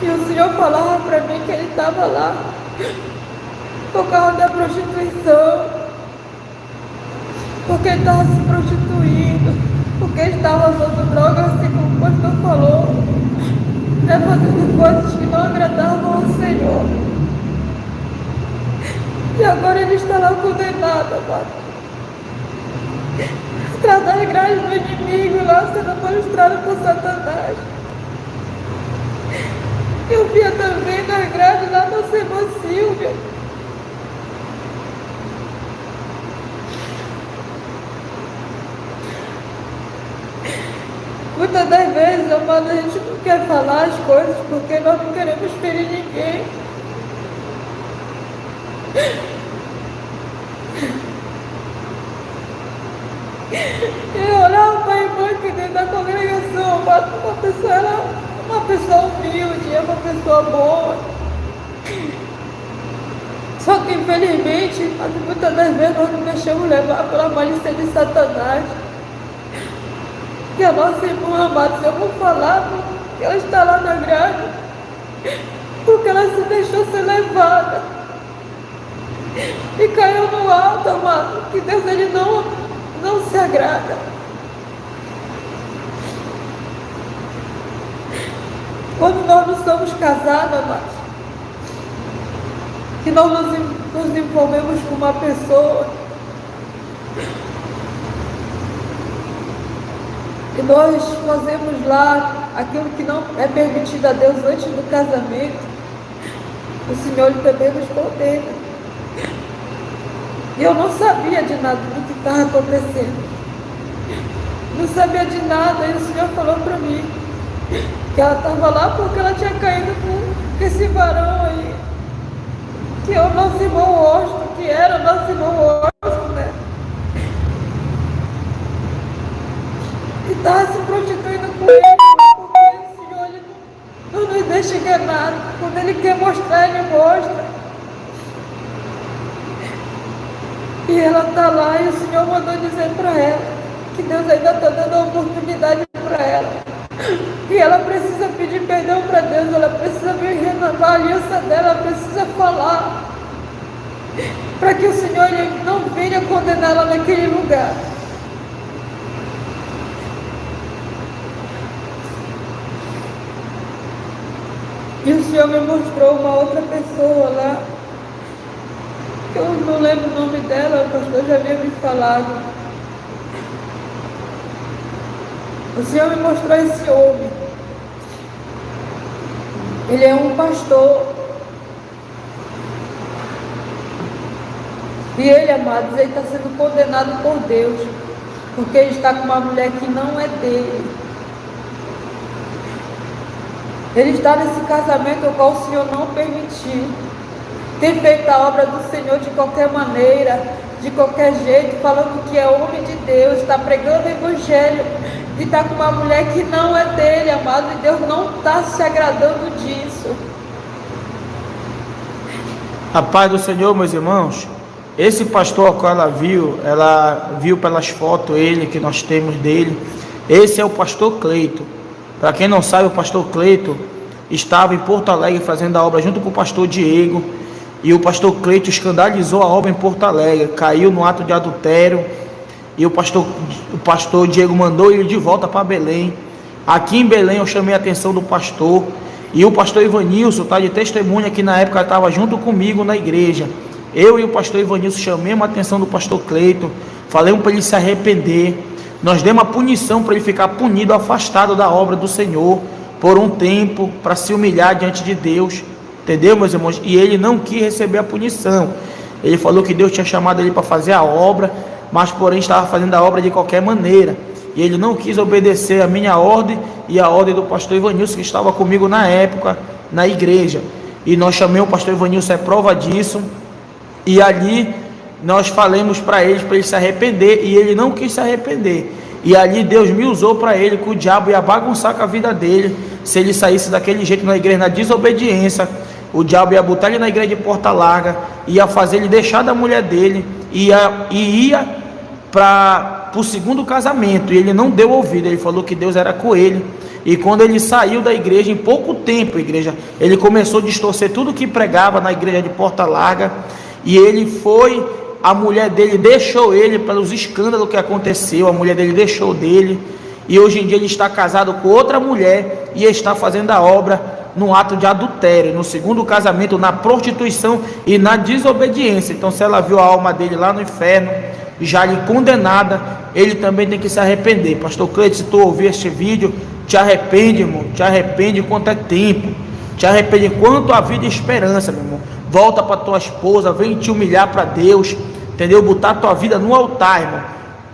S2: e o Senhor falava pra mim que ele estava lá por causa da prostituição, porque ele estava se prostituindo, porque ele estava usando drogas, assim como o pastor falou, fazendo coisas que não agradavam ao Senhor. E agora ele está lá condenado, amado, atrás das grades do inimigo, lá sendo mostrado por Satanás. Eu via também nas grades lá no Senhor Silvia. Muitas das vezes, amado, a gente não quer falar as coisas porque nós não queremos ferir ninguém. Eu olhava para a irmã aqui dentro da congregação, uma pessoa, ela é uma pessoa humilde, é uma pessoa boa. Só que infelizmente, muitas das vezes nós nos deixamos levar pela malícia de Satanás. Que a nossa irmã amada, se eu vou falar, que ela está lá na grade, porque ela se deixou ser levada e caiu no alto, amado, que Deus, ele não se agrada. Quando nós não somos casados, amados, que nós nos envolvemos com uma pessoa e nós fazemos lá aquilo que não é permitido a Deus antes do casamento, o Senhor ele também nos condena. E eu não sabia de nada do que estava acontecendo, não sabia de nada, e o Senhor falou para mim que ela estava lá porque ela tinha caído com esse varão aí, que é o nosso irmão Washington, que era o nosso irmão Washington, né? E estava se prostituindo com ele, porque o Senhor ele não nos deixa enganar. Quando ele quer mostrar, ele mostra. E ela está lá e o Senhor mandou dizer para ela que Deus ainda está dando a oportunidade para ela. E ela precisa pedir perdão para Deus, ela precisa renovar a aliança dela, ela precisa falar, para que o Senhor ele não venha condenar ela naquele lugar. E o Senhor me mostrou uma outra pessoa lá, que eu não lembro o nome dela, o pastor já havia me falado. O Senhor me mostrou esse homem. Ele é um pastor. E ele, amados, ele está sendo condenado por Deus, porque ele está com uma mulher que não é dele. Ele está nesse casamento ao qual o Senhor não permitiu. Tem feito a obra do Senhor de qualquer maneira, de qualquer jeito, falando que é homem de Deus, está pregando o Evangelho, e está com uma mulher que não é dele, amado, e Deus não está se agradando disso.
S3: A paz do Senhor, meus irmãos. Esse pastor ao qual ela viu pelas fotos ele que nós temos dele. Esse é o pastor Cleito. Para quem não sabe, o pastor Cleito estava em Porto Alegre fazendo a obra junto com o pastor Diego. e o pastor Cleito escandalizou a obra em Porto Alegre, caiu no ato de adultério, e o pastor Diego mandou ele de volta para Belém. Aqui em Belém eu chamei a atenção do pastor, e o pastor Ivanilson está de testemunha que na época estava junto comigo na igreja. Eu e o pastor Ivanilson chamemos a atenção do pastor Cleito, falamos para ele se arrepender, nós demos a punição para ele ficar punido, afastado da obra do Senhor por um tempo, para se humilhar diante de Deus, entendeu, meus irmãos? E ele não quis receber a punição. Ele falou que Deus tinha chamado ele para fazer a obra, mas porém estava fazendo a obra de qualquer maneira, e ele não quis obedecer a minha ordem e a ordem do pastor Ivanilson, que estava comigo na época na igreja. E nós chamamos o pastor Ivanilson, é prova disso, e ali nós falamos para ele se arrepender, e ele não quis se arrepender. E ali Deus me usou para ele, que o diabo ia bagunçar com a vida dele, se ele saísse daquele jeito na igreja, na desobediência. O diabo ia botar ele na igreja de Porta Larga, ia fazer ele deixar da mulher dele, e ia para o segundo casamento, e ele não deu ouvido. Ele falou que Deus era com ele, e quando ele saiu da igreja, em pouco tempo, ele começou a distorcer tudo que pregava na igreja de Porta Larga, e a mulher dele deixou ele pelos escândalos que aconteceu, a mulher dele deixou dele, e hoje em dia ele está casado com outra mulher, e está fazendo a obra no ato de adultério, no segundo casamento, na prostituição e na desobediência. Então, se ela viu a alma dele lá no inferno, já lhe condenada, ele também tem que se arrepender. Pastor Cleito, se tu ouvir este vídeo, te arrepende, irmão, te arrepende enquanto é tempo, te arrepende enquanto há vida e esperança, meu irmão. Volta para tua esposa, vem te humilhar para Deus, entendeu? Botar tua vida no altar, irmão.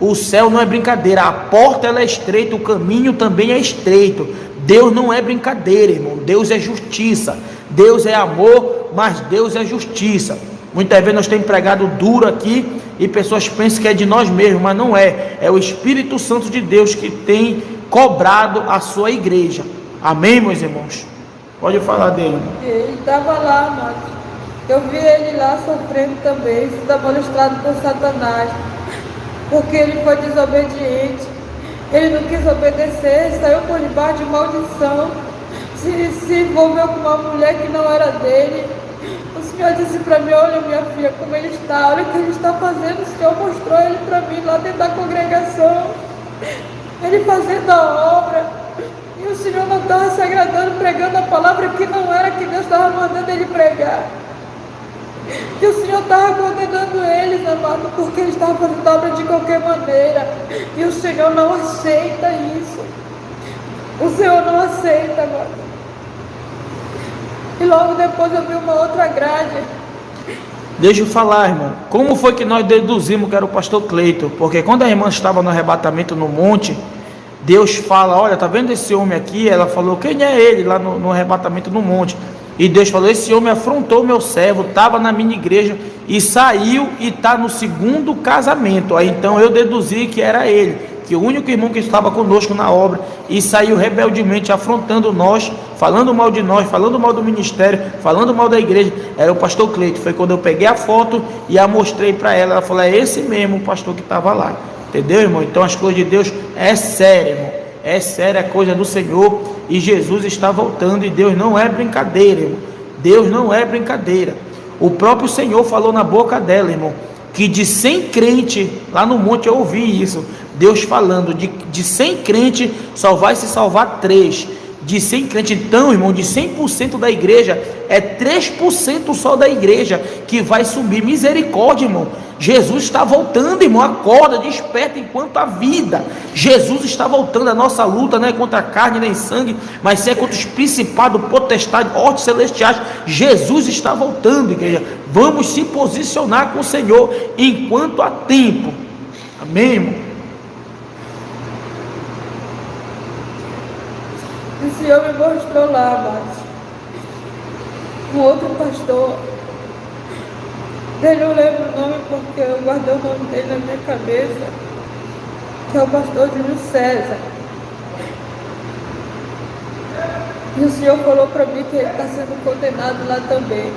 S3: O céu não é brincadeira, a porta ela é estreita, o caminho também é estreito. Deus não é brincadeira, irmão. Deus é justiça, Deus é amor, mas Deus é justiça. Muitas vezes nós temos pregado duro aqui e pessoas pensam que é de nós mesmos, mas não é. É o Espírito Santo de Deus que tem cobrado a sua igreja. Amém, meus irmãos? Pode falar dele.
S2: Ele estava lá, mas eu vi ele lá sofrendo também, sendo molestado por Satanás, porque ele foi desobediente. Ele não quis obedecer, saiu por debaixo de maldição, se envolveu com uma mulher que não era dele. O Senhor disse para mim: olha, minha filha, como ele está, olha o que ele está fazendo. O Senhor mostrou ele para mim lá dentro da congregação, ele fazendo a obra, e o Senhor não estava se agradando, pregando a palavra que não era que Deus estava mandando ele pregar. E o Senhor estava condenando eles, amado, porque eles estavam fazendo a obra de qualquer maneira. E o Senhor não aceita isso. O Senhor não aceita, amado. E logo depois eu vi uma outra grade.
S3: Deixa eu falar, irmão. Como foi que nós deduzimos que era o pastor Cleito? Porque quando a irmã estava no arrebatamento no monte, Deus fala: olha, tá vendo esse homem aqui? Ela falou: quem é ele? Lá no arrebatamento no monte. E Deus falou: esse homem afrontou meu servo, estava na minha igreja e saiu e está no segundo casamento. Aí então eu deduzi que era ele, que o único irmão que estava conosco na obra e saiu rebeldemente afrontando nós, falando mal de nós, falando mal do ministério, falando mal da igreja, era o pastor Cleito. Foi quando eu peguei a foto e a mostrei para ela. Ela falou: é esse mesmo o pastor que estava lá. Entendeu, irmão? Então as coisas de Deus é sério, irmão. É séria a coisa do Senhor, e Jesus está voltando, e Deus não é brincadeira, irmão. Deus não é brincadeira. O próprio Senhor falou na boca dela, irmão, que de 100 crentes, lá no monte eu ouvi isso, Deus falando, de 100 crentes só vai se salvar 3. De 100 crentes, então, irmão, de 100% da igreja, é 3% só da igreja que vai subir. Misericórdia, irmão. Jesus está voltando, irmão. Acorda, desperta enquanto há vida. Jesus está voltando. A nossa luta não é contra a carne nem sangue, mas sim é contra os principados, potestades, hortes celestiais. Jesus está voltando, igreja. Vamos se posicionar com o Senhor enquanto há tempo. Amém, irmão?
S2: O Senhor me mostrou lá, amados, um outro pastor. Eu não lembro o nome porque eu guardei o nome dele na minha cabeça, que é o pastor Júlio César. E o Senhor falou para mim que ele está sendo condenado lá também.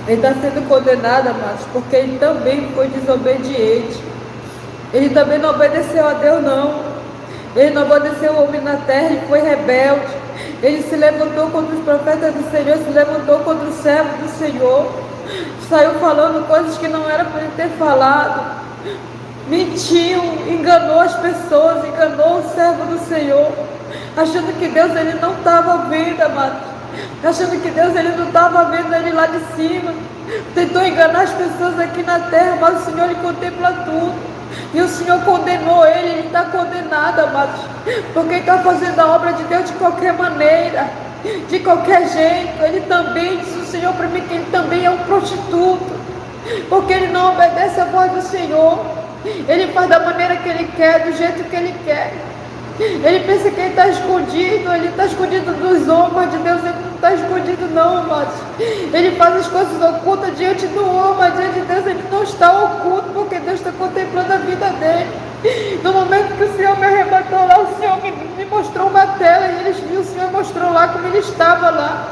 S2: Ele está sendo condenado, amados, porque ele também foi desobediente. Ele também não obedeceu a Deus, não. Ele não obedeceu o homem na terra, ele foi rebelde. Ele se levantou contra os profetas do Senhor, se levantou contra o servo do Senhor, saiu falando coisas que não era para ele ter falado, mentiu, enganou as pessoas, enganou o servo do Senhor, achando que Deus ele não estava vendo, amado, achando que Deus ele não estava vendo ele lá de cima, tentou enganar as pessoas aqui na terra, mas o Senhor ele contempla tudo. E o Senhor condenou ele está condenado, amados, porque ele está fazendo a obra de Deus de qualquer maneira, de qualquer jeito. Ele também, disse o Senhor para mim, que ele também é um prostituto, porque ele não obedece à voz do Senhor, ele faz da maneira que ele quer, do jeito que ele quer. Ele pensa que ele está escondido dos homens, mas de Deus ele não está escondido não, amados. Ele faz as coisas ocultas diante do homem, mas diante de Deus ele não está oculto, porque Deus está contemplando a vida dele. No momento que o Senhor me arrebatou lá, o Senhor me mostrou uma tela, e o Senhor mostrou lá como ele estava lá.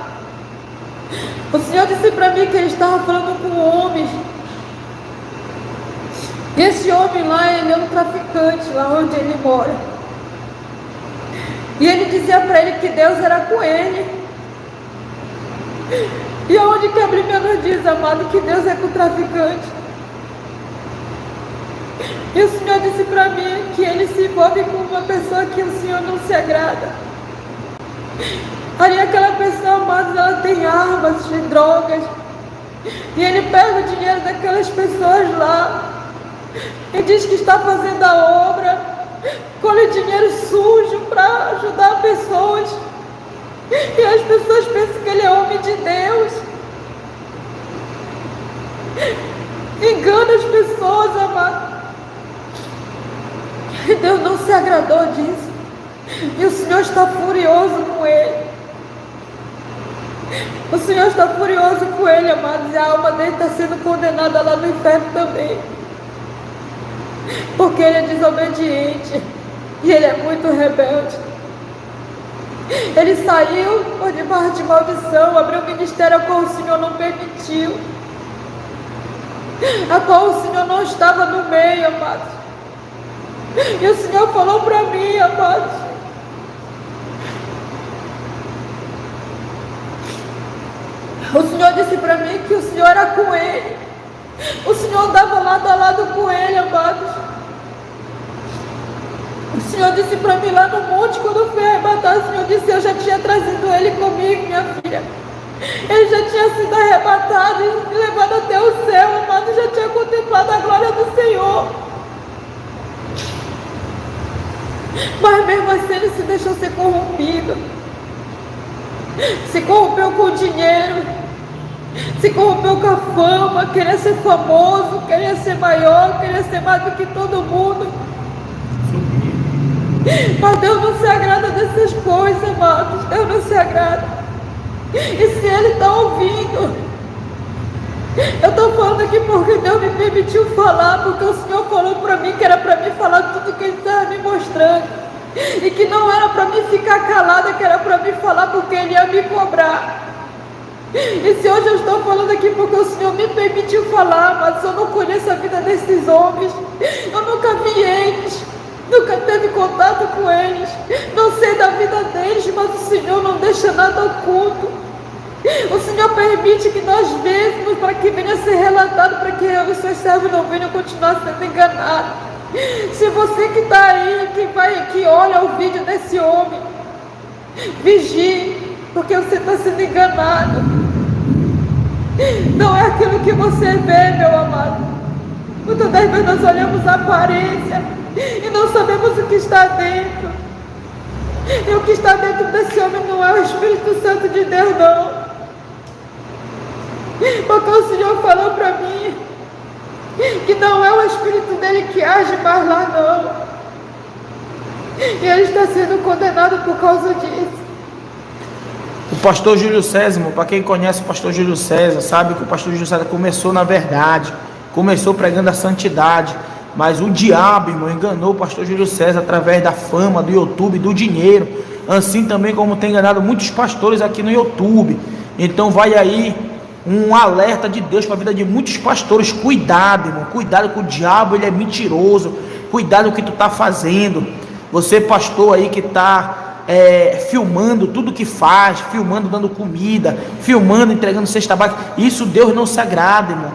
S2: O Senhor disse para mim que ele estava falando com homens, e esse homem lá, ele é um traficante lá onde ele mora. E ele dizia para ele que Deus era com ele. E aonde que a Bíblia nos diz, amado, que Deus é com o traficante? E o Senhor disse para mim que ele se envolve com uma pessoa que o Senhor não se agrada. Ali aquela pessoa, amados, ela tem armas de drogas. E ele pega o dinheiro daquelas pessoas lá. E diz que está fazendo a obra, colhe dinheiro sujo para ajudar pessoas, e as pessoas pensam que ele é homem de Deus, engana as pessoas, amado. E Deus não se agradou disso, e o Senhor está furioso com ele. O Senhor está furioso com ele, amados, e a alma dele está sendo condenada lá no inferno também, porque ele é desobediente e ele é muito rebelde. Ele saiu por debaixo de maldição, abriu um ministério a qual o Senhor não permitiu, a qual o Senhor não estava no meio, amados. E o Senhor falou para mim, amados, o Senhor disse para mim que o Senhor era com ele. O Senhor andava lado a lado com ele, amados. O Senhor disse para mim lá no monte, quando eu fui arrebatar, o Senhor disse, eu já tinha trazido ele comigo, minha filha. Ele já tinha sido arrebatado e levado até o céu, amado, já tinha contemplado a glória do Senhor. Mas mesmo assim ele se deixou ser corrompido. Se corrompeu com o dinheiro, se corrompeu com a fama, queria ser famoso, queria ser maior, queria ser mais do que todo mundo. Mas Deus não se agrada dessas coisas, amados. Deus não se agrada. E se Ele está ouvindo, eu estou falando aqui porque Deus me permitiu falar, porque o Senhor falou para mim que era para mim falar tudo que Ele estava me mostrando, e que não era para mim ficar calada, que era para mim falar porque Ele ia me cobrar. E se hoje eu estou falando aqui porque o Senhor me permitiu falar, mas eu não conheço a vida desses homens, eu nunca vi eles, nunca teve contato com eles, não sei da vida deles, mas o Senhor não deixa nada oculto. O Senhor permite que nós vejamos para que venha ser relatado, para que os seus servos não venham continuar sendo enganados. Se você que está aí, que olha o vídeo desse homem, vigie, porque você está sendo enganado. Não é aquilo que você vê, meu amado. Muitas das vezes nós olhamos a aparência e não sabemos o que está dentro. E o que está dentro desse homem não é o Espírito Santo de Deus, não. Porque o Senhor falou para mim que não é o Espírito dele que age mais lá, não. E ele está sendo condenado por causa disso.
S3: O pastor Júlio César, para quem conhece o pastor Júlio César, sabe que o pastor Júlio César começou na verdade, começou pregando a santidade, mas o diabo, irmão, enganou o pastor Júlio César através da fama, do YouTube, do dinheiro, assim também como tem enganado muitos pastores aqui no YouTube. Então vai aí um alerta de Deus para a vida de muitos pastores. Cuidado, irmão, cuidado, com o diabo, ele é mentiroso. Cuidado com o que tu está fazendo. Você pastor aí que está filmando tudo que faz, filmando dando comida, filmando entregando cesta básica. Isso Deus não se agrada, irmão.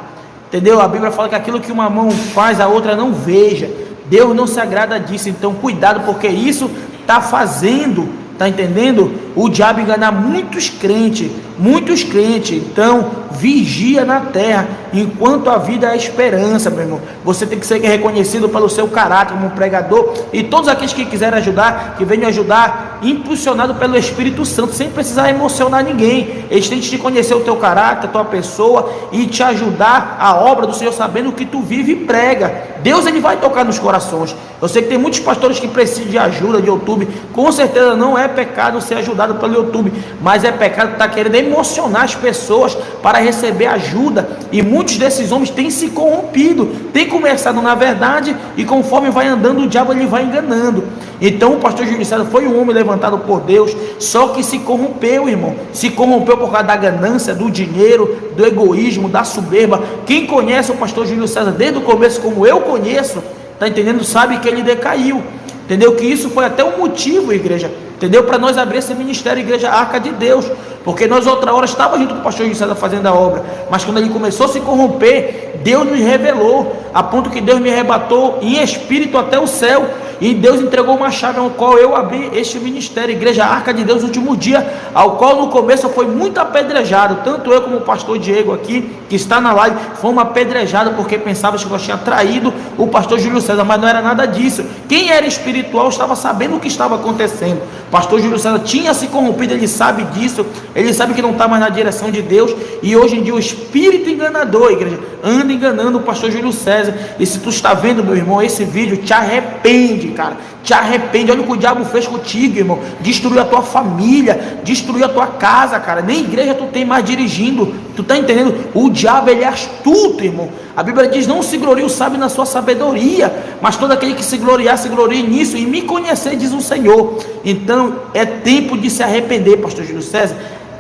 S3: Entendeu? A Bíblia fala que aquilo que uma mão faz, a outra não veja. Deus não se agrada disso. Então cuidado, porque isso está fazendo, tá entendendo? O diabo enganar muitos crentes. Então vigia na terra, enquanto a vida é a esperança, meu irmão. Você tem que ser reconhecido pelo seu caráter como pregador, e todos aqueles que quiserem ajudar, que venham ajudar, impulsionado pelo Espírito Santo, sem precisar emocionar ninguém. Eles têm que te conhecer o teu caráter, a tua pessoa, e te ajudar a obra do Senhor, sabendo que tu vive e prega. Deus, ele vai tocar nos corações. Eu sei que tem muitos pastores que precisam de ajuda de YouTube. Com certeza não é pecado ser ajudado pelo YouTube, mas é pecado estar querendo emocionar as pessoas para receber ajuda. E muitos desses homens têm se corrompido, têm começado na verdade, e conforme vai andando, o diabo ele vai enganando. Então o pastor Júlio César foi um homem levantado por Deus, só que se corrompeu, irmão. Se corrompeu por causa da ganância, do dinheiro, do egoísmo, da soberba. Quem conhece o pastor Júlio César desde o começo, como eu conheço, tá entendendo? Sabe que ele decaiu. Entendeu? Que isso foi até um motivo, igreja, entendeu? Para nós abrir esse ministério, Igreja Arca de Deus. Porque nós outra hora estávamos junto com o pastor Júlio César fazendo a obra, mas quando ele começou a se corromper, Deus nos revelou, a ponto que Deus me arrebatou em espírito até o céu, e Deus entregou uma chave ao qual eu abri este ministério, Igreja Arca de Deus, no último dia, ao qual no começo foi muito apedrejado, tanto eu como o pastor Diego aqui, que está na live, fomos apedrejados porque pensava que eu tinha traído o pastor Júlio César, mas não era nada disso. Quem era espiritual estava sabendo o que estava acontecendo. O pastor Júlio César tinha se corrompido, ele sabe disso, ele sabe que não está mais na direção de Deus, e hoje em dia o espírito enganador, igreja, anda enganando o pastor Júlio César. E se tu está vendo, meu irmão, esse vídeo, te arrepende, cara, te arrepende. Olha o que o diabo fez contigo, irmão. Destruiu a tua família, destruiu a tua casa, cara. Nem igreja tu tem mais dirigindo. Tu tá entendendo? O diabo, ele é astuto, irmão. A Bíblia diz: não se glorie o sábio na sua sabedoria, mas todo aquele que se gloriar, se glorie nisso, e me conhecer, diz o Senhor. Então é tempo de se arrepender, pastor Júlio César.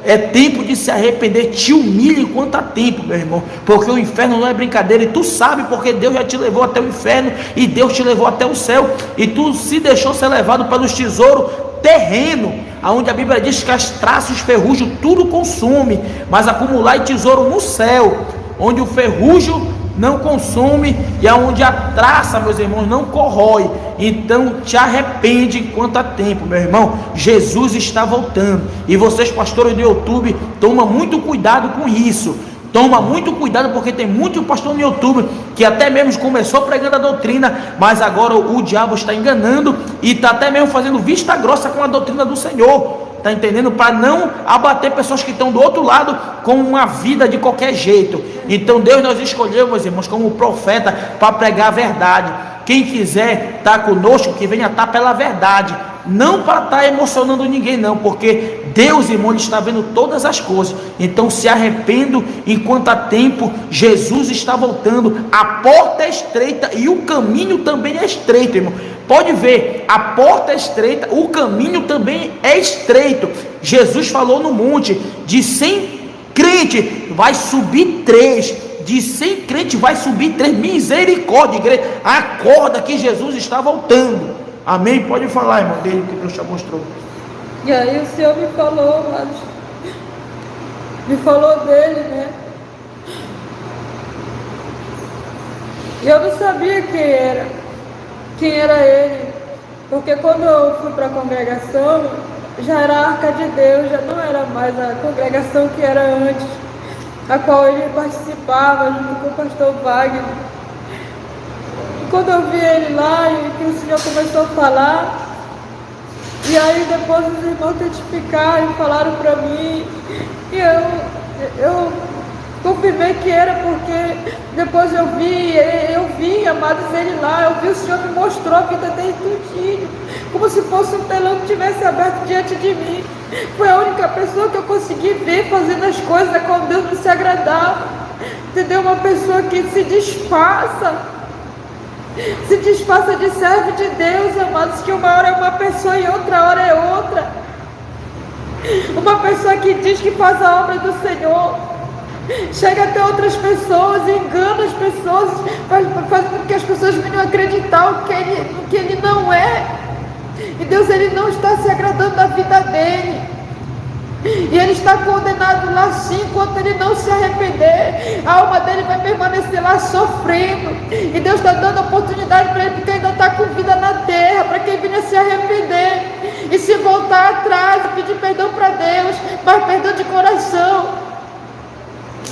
S3: É tempo de se arrepender. Te humilha enquanto há tempo, meu irmão, porque o inferno não é brincadeira, e tu sabe, porque Deus já te levou até o inferno, e Deus te levou até o céu, e tu se deixou ser levado pelos tesouros terreno, aonde a Bíblia diz que as traças, ferrugem, tudo consome, mas acumular tesouro no céu, onde o ferrugem não consome, e aonde a traça, meus irmãos, não corrói. Então te arrepende enquanto há tempo, meu irmão. Jesus está voltando, e vocês, pastores do YouTube, tomam muito cuidado com isso. Toma muito cuidado, porque tem muito pastor no YouTube que até mesmo começou pregando a doutrina, mas agora o diabo está enganando, e está até mesmo fazendo vista grossa com a doutrina do Senhor. Está entendendo? Para não abater pessoas que estão do outro lado com uma vida de qualquer jeito. Então Deus nos escolheu, meus irmãos, como profeta, para pregar a verdade. Quem quiser estar conosco, que venha estar pela verdade, não para estar emocionando ninguém, não, porque Deus, irmão, Ele está vendo todas as coisas. Então se arrependo enquanto há tempo. Jesus está voltando, a porta é estreita e o caminho também é estreito, irmão. Pode ver, a porta é estreita, o caminho também é estreito. Jesus falou no monte: de 100 crentes vai subir 3, de 100 crentes vai subir 3. Misericórdia, igreja. Acorda que Jesus está voltando. Amém? Pode falar, irmão, dele que Deus já mostrou.
S2: E aí o Senhor me falou, mas me falou dele, né? E eu não sabia quem era ele, porque quando eu fui para a congregação, já era a Arca de Deus, já não era mais a congregação que era antes, a qual ele participava junto com o pastor Wagner. E quando eu vi ele lá, e que o Senhor começou a falar, e aí depois os irmãos testificaram e falaram para mim, e eu confirmei que era, porque depois eu vi, amados, ele lá, eu vi, o Senhor me mostrou a vida dele tudinho, como se fosse um telão que tivesse aberto diante de mim. Foi a única pessoa que eu consegui ver fazendo as coisas como Deus me se agradava, entendeu? Uma pessoa que se disfarça de servo de Deus, amados, que uma hora é uma pessoa e outra hora é outra. Uma pessoa que diz que faz a obra do Senhor, chega até outras pessoas, engana as pessoas, faz com que as pessoas venham acreditar no que ele não é. E Deus, ele não está se agradando da vida dele. E ele está condenado lá sim, enquanto ele não se arrepender. A alma dele vai permanecer lá sofrendo. E Deus está dando oportunidade para ele, porque ainda está com vida na terra, para quem venha se arrepender e se voltar atrás e pedir perdão para Deus, mas perdão de coração.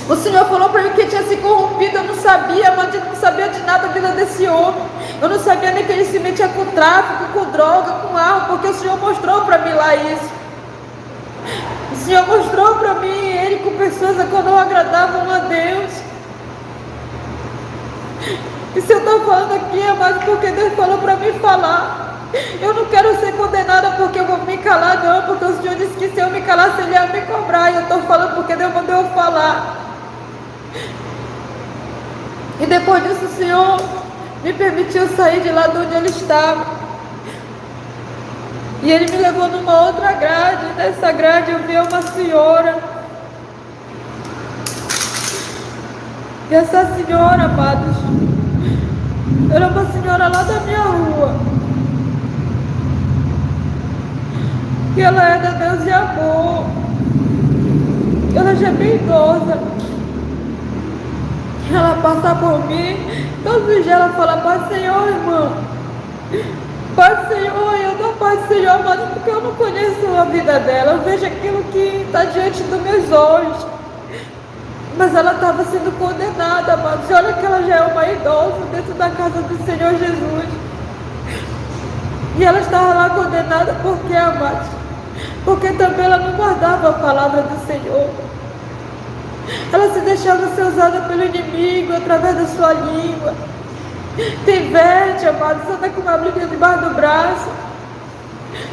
S2: O Senhor falou para mim que ele tinha se corrompido. Eu não sabia, mas eu não sabia de nada da vida desse homem. Eu não sabia nem que ele se metia com tráfico, com droga, com arma, porque o Senhor mostrou para mim lá isso. O Senhor mostrou para mim ele com pessoas que não agradavam a Deus. E se eu estou falando aqui, é mais porque Deus falou para mim falar. Eu não quero ser condenada porque eu vou me calar, não, porque o Senhor disse que se eu me calasse ele ia me cobrar. E eu estou falando porque Deus mandou eu falar. E depois disso o Senhor me permitiu sair de lá de onde ele estava. E ele me levou numa outra grade. Nessa grade eu vi uma senhora. E essa senhora, amados, era uma senhora lá da minha rua. E ela é da Deus e amor. Ela já é bem idosa. Ela passa por mim, todos os dias ela fala: Pai Senhor, irmão, Pai Senhor. Eu dou Pai Senhor, mas porque eu não conheço a vida dela, eu vejo aquilo que está diante dos meus olhos. Mas ela estava sendo condenada, mas olha que ela já é uma idosa dentro da casa do Senhor Jesus. E ela estava lá condenada por quê, amados? Porque também ela não guardava a palavra do Senhor. Ela se deixava ser usada pelo inimigo através da sua língua. Tem verde, amados, anda com uma Bíblia debaixo do braço.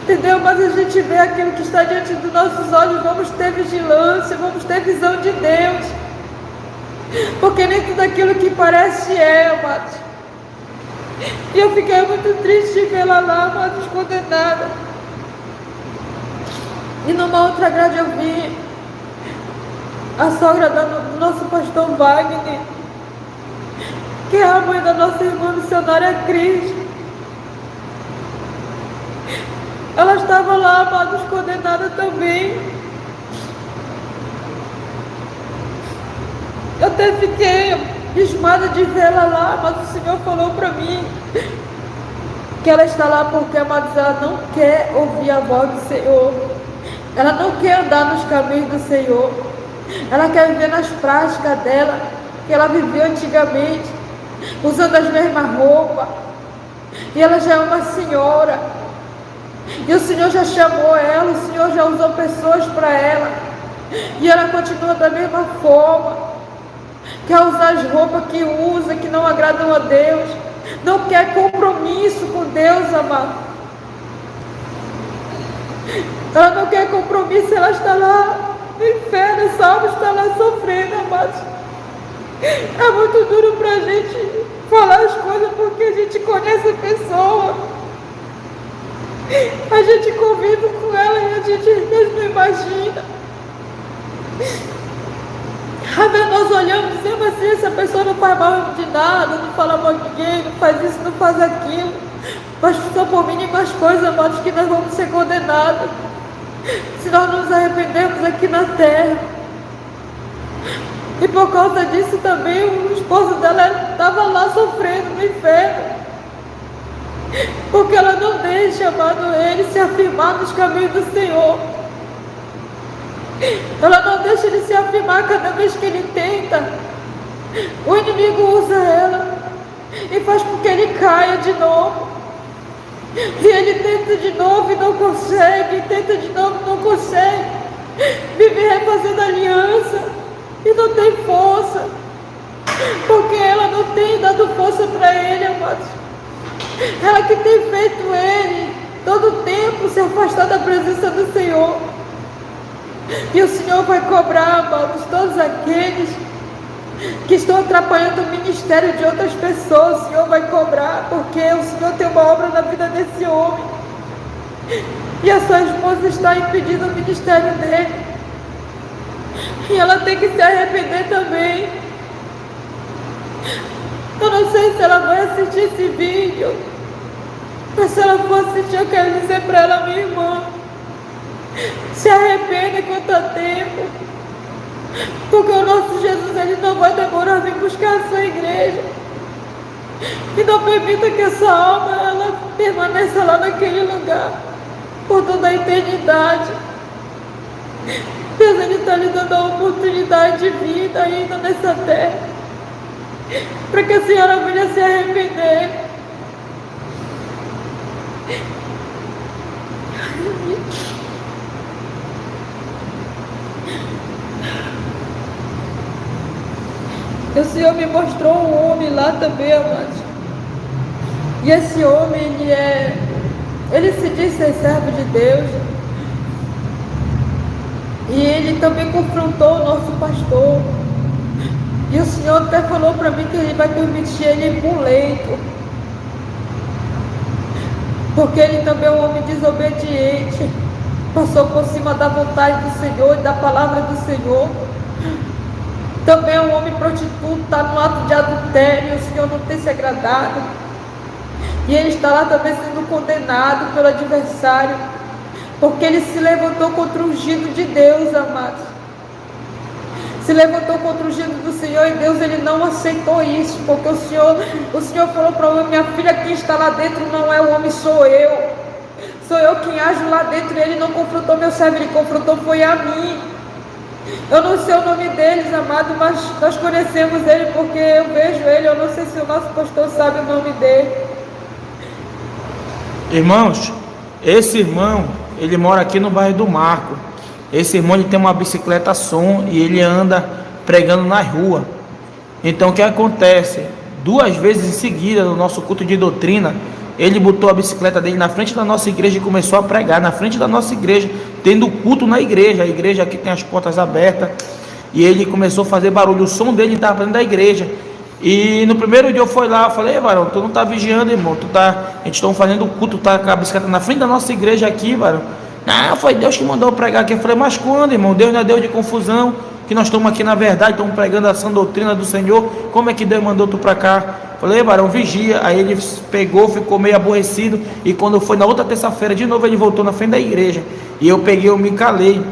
S2: Entendeu? Mas a gente vê aquilo que está diante dos nossos olhos. Vamos ter vigilância, vamos ter visão de Deus. Porque nem tudo aquilo que parece é, amados. E eu fiquei muito triste de vê-la lá, amados, condenada. E numa outra grade eu vi a sogra do nosso pastor Wagner, que é a mãe da nossa irmã missionária Cris. Ela estava lá, amados, condenada também. Eu até fiquei abismada de vê-la lá, mas o Senhor falou para mim que ela está lá porque, amados, ela não quer ouvir a voz do Senhor. Ela não quer andar nos caminhos do Senhor. Ela quer viver nas práticas dela, que ela viveu antigamente, usando as mesmas roupas. E ela já é uma senhora. E o Senhor já chamou ela, o Senhor já usou pessoas para ela. E ela continua da mesma forma. Quer usar as roupas que usa, que não agradam a Deus. Não quer compromisso com Deus, amado. Ela não quer compromisso, ela está lá no inferno, essa alma está lá sofrendo, amados. É muito duro para a gente falar as coisas, porque a gente conhece a pessoa. A gente convive com ela e a gente mesmo imagina. Às vezes nós olhamos e dizemos assim: essa pessoa não faz mal de nada, não fala mal de ninguém, não faz isso, não faz aquilo. Mas são por mínimas coisas, amados, que nós vamos ser condenados se nós nos arrependermos aqui na terra. E por causa disso também o esposo dela estava lá sofrendo no inferno, porque ela não deixa, amado, ele se afirmar nos caminhos do Senhor. Ela não deixa ele se afirmar. Cada vez que ele tenta, o inimigo usa ela e faz com que ele caia de novo. E ele tenta de novo e não consegue, tenta de novo e não consegue. Vive refazendo aliança e não tem força, porque ela não tem dado força para ele, amados. Ela que tem feito ele todo o tempo se afastar da presença do Senhor. E o Senhor vai cobrar, amados, todos aqueles que estão atrapalhando o ministério de outras pessoas. O Senhor vai cobrar, porque o Senhor tem uma obra na vida desse homem. E a sua esposa está impedindo o ministério dele. E ela tem que se arrepender também. Eu não sei se ela vai assistir esse vídeo. Mas se ela for assistir, eu quero dizer para ela, minha irmã, se arrependa enquanto há tempo, porque o nosso Jesus, ele não vai demorar a vir buscar a sua igreja. E não permita que essa alma ela permaneça lá naquele lugar por toda a eternidade. Deus, ele está lhe dando a oportunidade de vida ainda nessa terra, para que a senhora venha se arrepender. O Senhor me mostrou um homem lá também, amados. E esse homem, ele se diz ser servo de Deus. E ele também confrontou o nosso pastor. E o Senhor até falou para mim que ele vai permitir ele ir para o leito, porque ele também é um homem desobediente. Passou por cima da vontade do Senhor e da palavra do Senhor. Também é um homem prostituto, está no ato de adultério, o Senhor não tem se agradado. E ele está lá também sendo condenado pelo adversário, porque ele se levantou contra o ungido de Deus, amados. Se levantou contra o ungido do Senhor, e Deus, ele não aceitou isso, porque o Senhor falou para o homem: minha filha, quem está lá dentro não é o homem, sou eu. Sou eu quem ajo lá dentro. E ele não confrontou meu servo, ele confrontou foi a mim. Eu não sei o nome deles, amado, mas nós conhecemos ele porque eu vejo ele. Eu não sei se o nosso pastor sabe o nome dele.
S3: Irmãos, esse irmão, ele mora aqui no bairro do Marco. Esse irmão, ele tem uma bicicleta som e ele anda pregando na rua. Então o que acontece? 2 vezes em seguida, no nosso culto de doutrina, ele botou a bicicleta dele na frente da nossa igreja e começou a pregar na frente da nossa igreja, tendo culto na igreja. A igreja aqui tem as portas abertas. E ele começou a fazer barulho. O som dele estava dentro da igreja. E no primeiro dia eu fui lá, eu falei: varão, tu não está vigiando, irmão. A gente está fazendo culto, tá com a bicicleta na frente da nossa igreja aqui, varão. Não, foi Deus que mandou eu pregar aqui. Eu falei: mas quando, irmão? Deus não é Deus de confusão, que nós estamos aqui na verdade, estamos pregando a sã doutrina do Senhor. Como é que Deus mandou tu para cá? Falei: varão, vigia. Aí ele pegou, ficou meio aborrecido. E quando foi na outra terça-feira, de novo ele voltou na frente da igreja. E eu me calei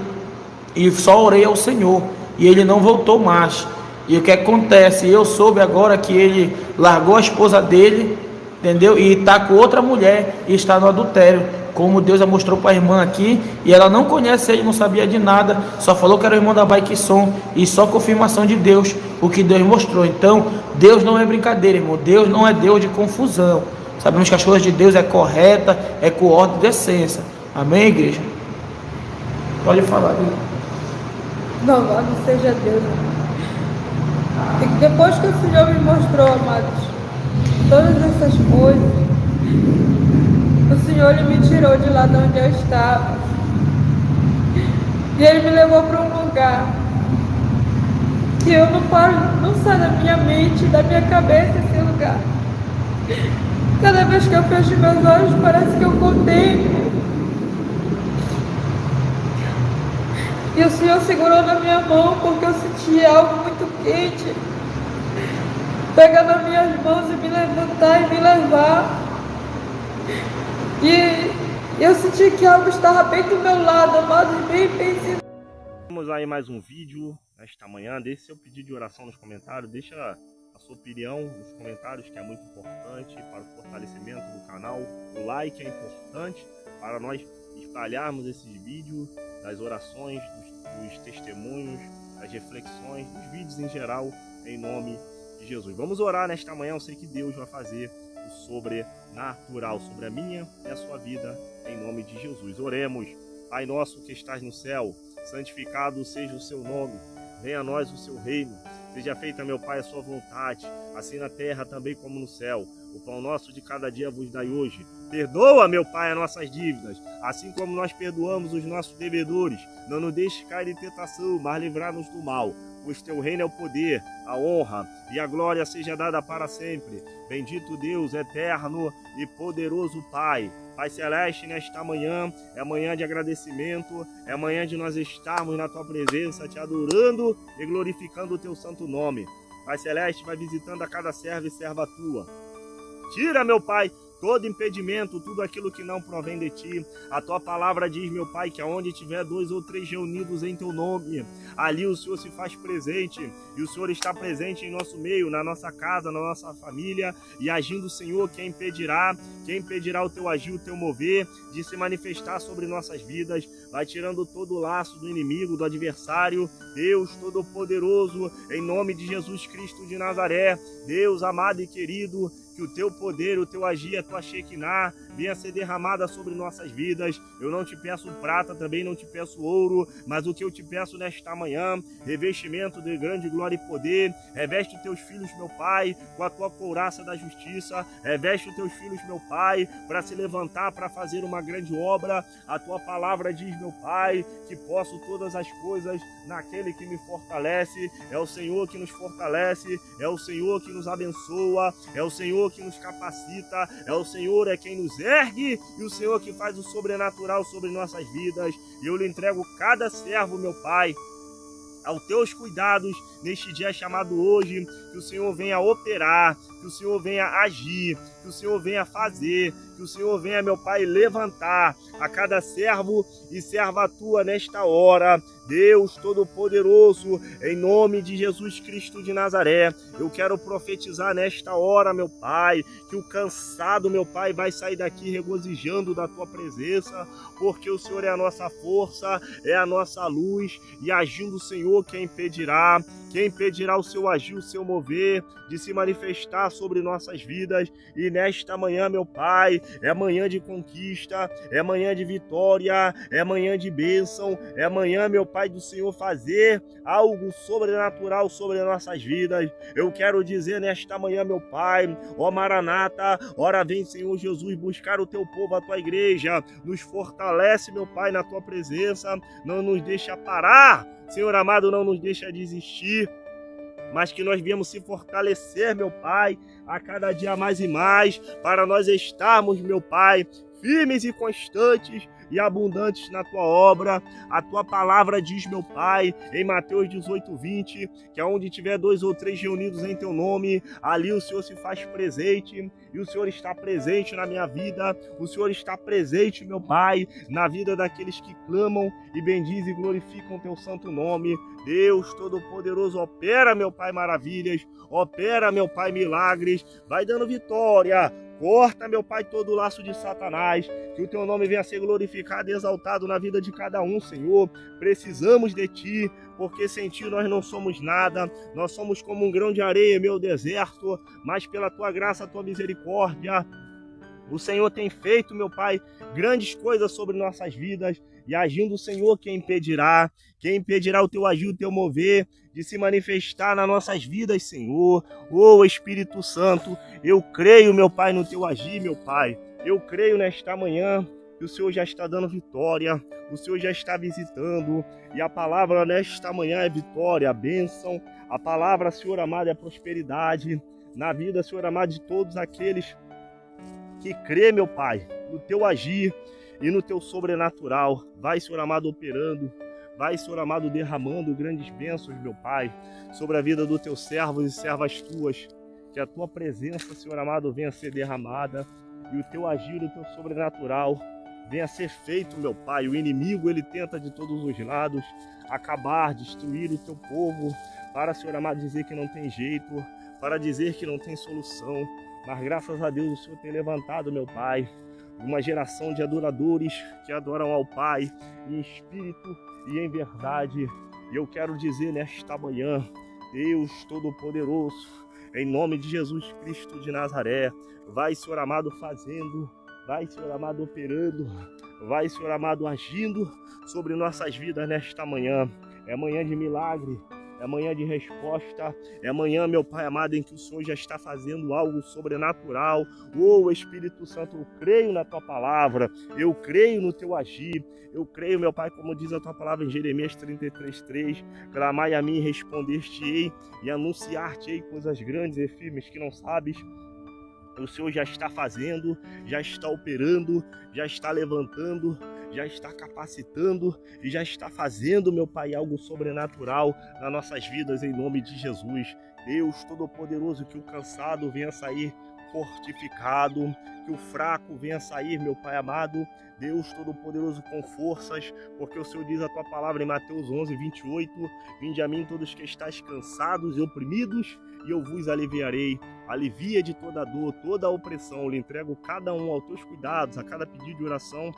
S3: e só orei ao Senhor. E ele não voltou mais. E o que acontece? Eu soube agora que ele largou a esposa dele, entendeu? E está com outra mulher e está no adultério. Como Deus já mostrou para a irmã aqui. E ela não conhece ele, não sabia de nada. Só falou que era o irmão da Bike Som. E só confirmação de Deus, o que Deus mostrou. Então, Deus não é brincadeira, irmão. Deus não é Deus de confusão. Sabemos que as coisas de Deus é correta, é com ordem e decência. Amém, igreja? Pode falar, viu?
S2: Louvado seja Deus. E depois que o Senhor me mostrou, amados, todas essas coisas, o Senhor, ele me tirou de lá de onde eu estava. E ele me levou para um lugar que eu não sai da minha mente, da minha cabeça esse lugar. Cada vez que eu fecho meus olhos, parece que eu contemplo. E o Senhor segurou na minha mão, porque eu senti algo muito quente pegar nas minhas mãos e me levantar e me levar. E eu senti que algo estava bem do meu lado, amado, bem pensando.
S1: Vamos aí mais um vídeo nesta manhã. Deixe seu pedido de oração nos comentários. Deixa a sua opinião nos comentários, que é muito importante para o fortalecimento do canal. O like é importante para nós espalharmos esses vídeos, das orações, dos testemunhos, das reflexões, dos vídeos em geral, em nome de Jesus. Vamos orar nesta manhã. Eu sei que Deus vai fazer o sobrenatural sobre a minha e a sua vida, em nome de Jesus. Oremos. Pai nosso que estás no céu, santificado seja o seu nome. Venha a nós o seu reino. Seja feita, meu Pai, a sua vontade, assim na terra também como no céu. O pão nosso de cada dia vos dai hoje. Perdoa, meu Pai, as nossas dívidas, assim como nós perdoamos os nossos devedores. Não nos deixes cair em tentação, mas livrar-nos do mal. Pois teu reino é o poder, a honra e a glória seja dada para sempre. Bendito Deus, eterno e poderoso Pai. Pai Celeste, nesta manhã, é manhã de agradecimento, é manhã de nós estarmos na Tua presença, Te adorando e glorificando o Teu santo nome. Pai Celeste, vai visitando a cada servo e serva Tua. Tira, meu Pai, todo impedimento, tudo aquilo que não provém de ti. A tua palavra diz, meu Pai, que aonde tiver 2 ou 3 reunidos em teu nome, ali o Senhor se faz presente, e o Senhor está presente em nosso meio, na nossa casa, na nossa família, e agindo o Senhor, quem impedirá o teu agir, o teu mover, de se manifestar sobre nossas vidas. Vai tirando todo o laço do inimigo, do adversário, Deus Todo-Poderoso, em nome de Jesus Cristo de Nazaré, Deus amado e querido, que o teu poder, o teu agir, a tua Shekinah venha ser derramada sobre nossas vidas. Eu não te peço prata, também não te peço ouro, mas o que eu te peço nesta manhã, revestimento de grande glória e poder. Reveste os teus filhos, meu Pai, com a tua couraça da justiça. Reveste os teus filhos, meu Pai, para se levantar, para fazer uma grande obra. A tua palavra diz, meu Pai, que posso todas as coisas naquele que me fortalece. É o Senhor que nos fortalece, é o Senhor que nos abençoa, é o Senhor que nos capacita, é o Senhor quem nos ergue, e o Senhor que faz o sobrenatural sobre nossas vidas. E eu lhe entrego cada servo, meu Pai, aos teus cuidados neste dia chamado hoje. Que o Senhor venha operar, que o Senhor venha agir, que o Senhor venha fazer, que o Senhor venha, meu Pai, levantar a cada servo e serva tua nesta hora. Deus Todo-Poderoso, em nome de Jesus Cristo de Nazaré, eu quero profetizar nesta hora, meu Pai, que o cansado, meu Pai, vai sair daqui regozijando da tua presença, porque o Senhor é a nossa força, é a nossa luz, e agindo o Senhor, quem impedirá o seu agir, o seu mover, de se manifestar sobre nossas vidas. E nesta manhã, meu Pai, é manhã de conquista, é manhã de vitória, é manhã de bênção, é manhã, meu Pai, do Senhor fazer algo sobrenatural sobre nossas vidas. Eu quero dizer nesta manhã, meu Pai, ó Maranata, ora vem, Senhor Jesus, buscar o teu povo, a tua igreja. Nos fortalece, meu Pai, na tua presença, não nos deixa parar, Senhor amado, não nos deixa desistir, mas que nós viemos se fortalecer, meu Pai, a cada dia mais e mais, para nós estarmos, meu Pai, firmes e constantes e abundantes na tua obra. A tua palavra diz, meu Pai, em Mateus 18:20, que aonde tiver 2 ou 3 reunidos em teu nome, ali o Senhor se faz presente, e o Senhor está presente na minha vida, o Senhor está presente, meu Pai, na vida daqueles que clamam e bendizem e glorificam o teu santo nome. Deus Todo-Poderoso, opera, meu Pai, maravilhas, opera, meu Pai, milagres, vai dando vitória. Corta, meu Pai, todo o laço de Satanás, que o teu nome venha a ser glorificado e exaltado na vida de cada um, Senhor. Precisamos de ti, porque sem ti nós não somos nada, nós somos como um grão de areia em meu deserto, mas pela tua graça, tua misericórdia, o Senhor tem feito, meu Pai, grandes coisas sobre nossas vidas, e agindo o Senhor, quem impedirá o teu agir, o teu mover, de se manifestar nas nossas vidas, Senhor. Ô Espírito Santo, eu creio, meu Pai, no teu agir, meu Pai. Eu creio nesta manhã que o Senhor já está dando vitória, o Senhor já está visitando, e a palavra nesta manhã é vitória, bênção. A palavra, Senhor amado, é prosperidade na vida, Senhor amado, de todos aqueles que crê, meu Pai, no teu agir e no teu sobrenatural. Vai, Senhor amado, operando, vai, Senhor amado, derramando grandes bênçãos, meu Pai, sobre a vida dos teus servos e servas tuas. Que a tua presença, Senhor amado, venha a ser derramada, e o teu agir, o teu sobrenatural venha a ser feito, meu Pai. O inimigo, ele tenta de todos os lados acabar, destruir o teu povo, para, Senhor amado, dizer que não tem jeito, para dizer que não tem solução. Mas graças a Deus o Senhor tem levantado, meu Pai, uma geração de adoradores que adoram ao Pai em espírito e em verdade. E eu quero dizer nesta manhã, Deus Todo-Poderoso, em nome de Jesus Cristo de Nazaré, vai, Senhor amado, fazendo, vai, Senhor amado, operando, vai, Senhor amado, agindo sobre nossas vidas nesta manhã. É manhã de milagre, é manhã de resposta, é manhã, meu Pai amado, em que o Senhor já está fazendo algo sobrenatural. Ô Espírito Santo, eu creio na tua palavra, eu creio no teu agir, eu creio, meu Pai, como diz a tua palavra em Jeremias 33:3, clamai a mim e responder-te-ei, e anunciar-te-ei coisas grandes e firmes que não sabes. O Senhor já está fazendo, já está operando, já está levantando, já está capacitando e já está fazendo, meu Pai, algo sobrenatural nas nossas vidas, em nome de Jesus. Deus Todo-Poderoso, que o cansado venha sair fortificado, que o fraco venha sair, meu Pai amado, Deus Todo-Poderoso, com forças, porque o Senhor diz a tua palavra em Mateus 11, 28, vinde a mim todos que estáis cansados e oprimidos, e eu vos aliviarei. Alivia de toda dor, toda opressão, lhe entrego cada um aos teus cuidados, a cada pedido de oração,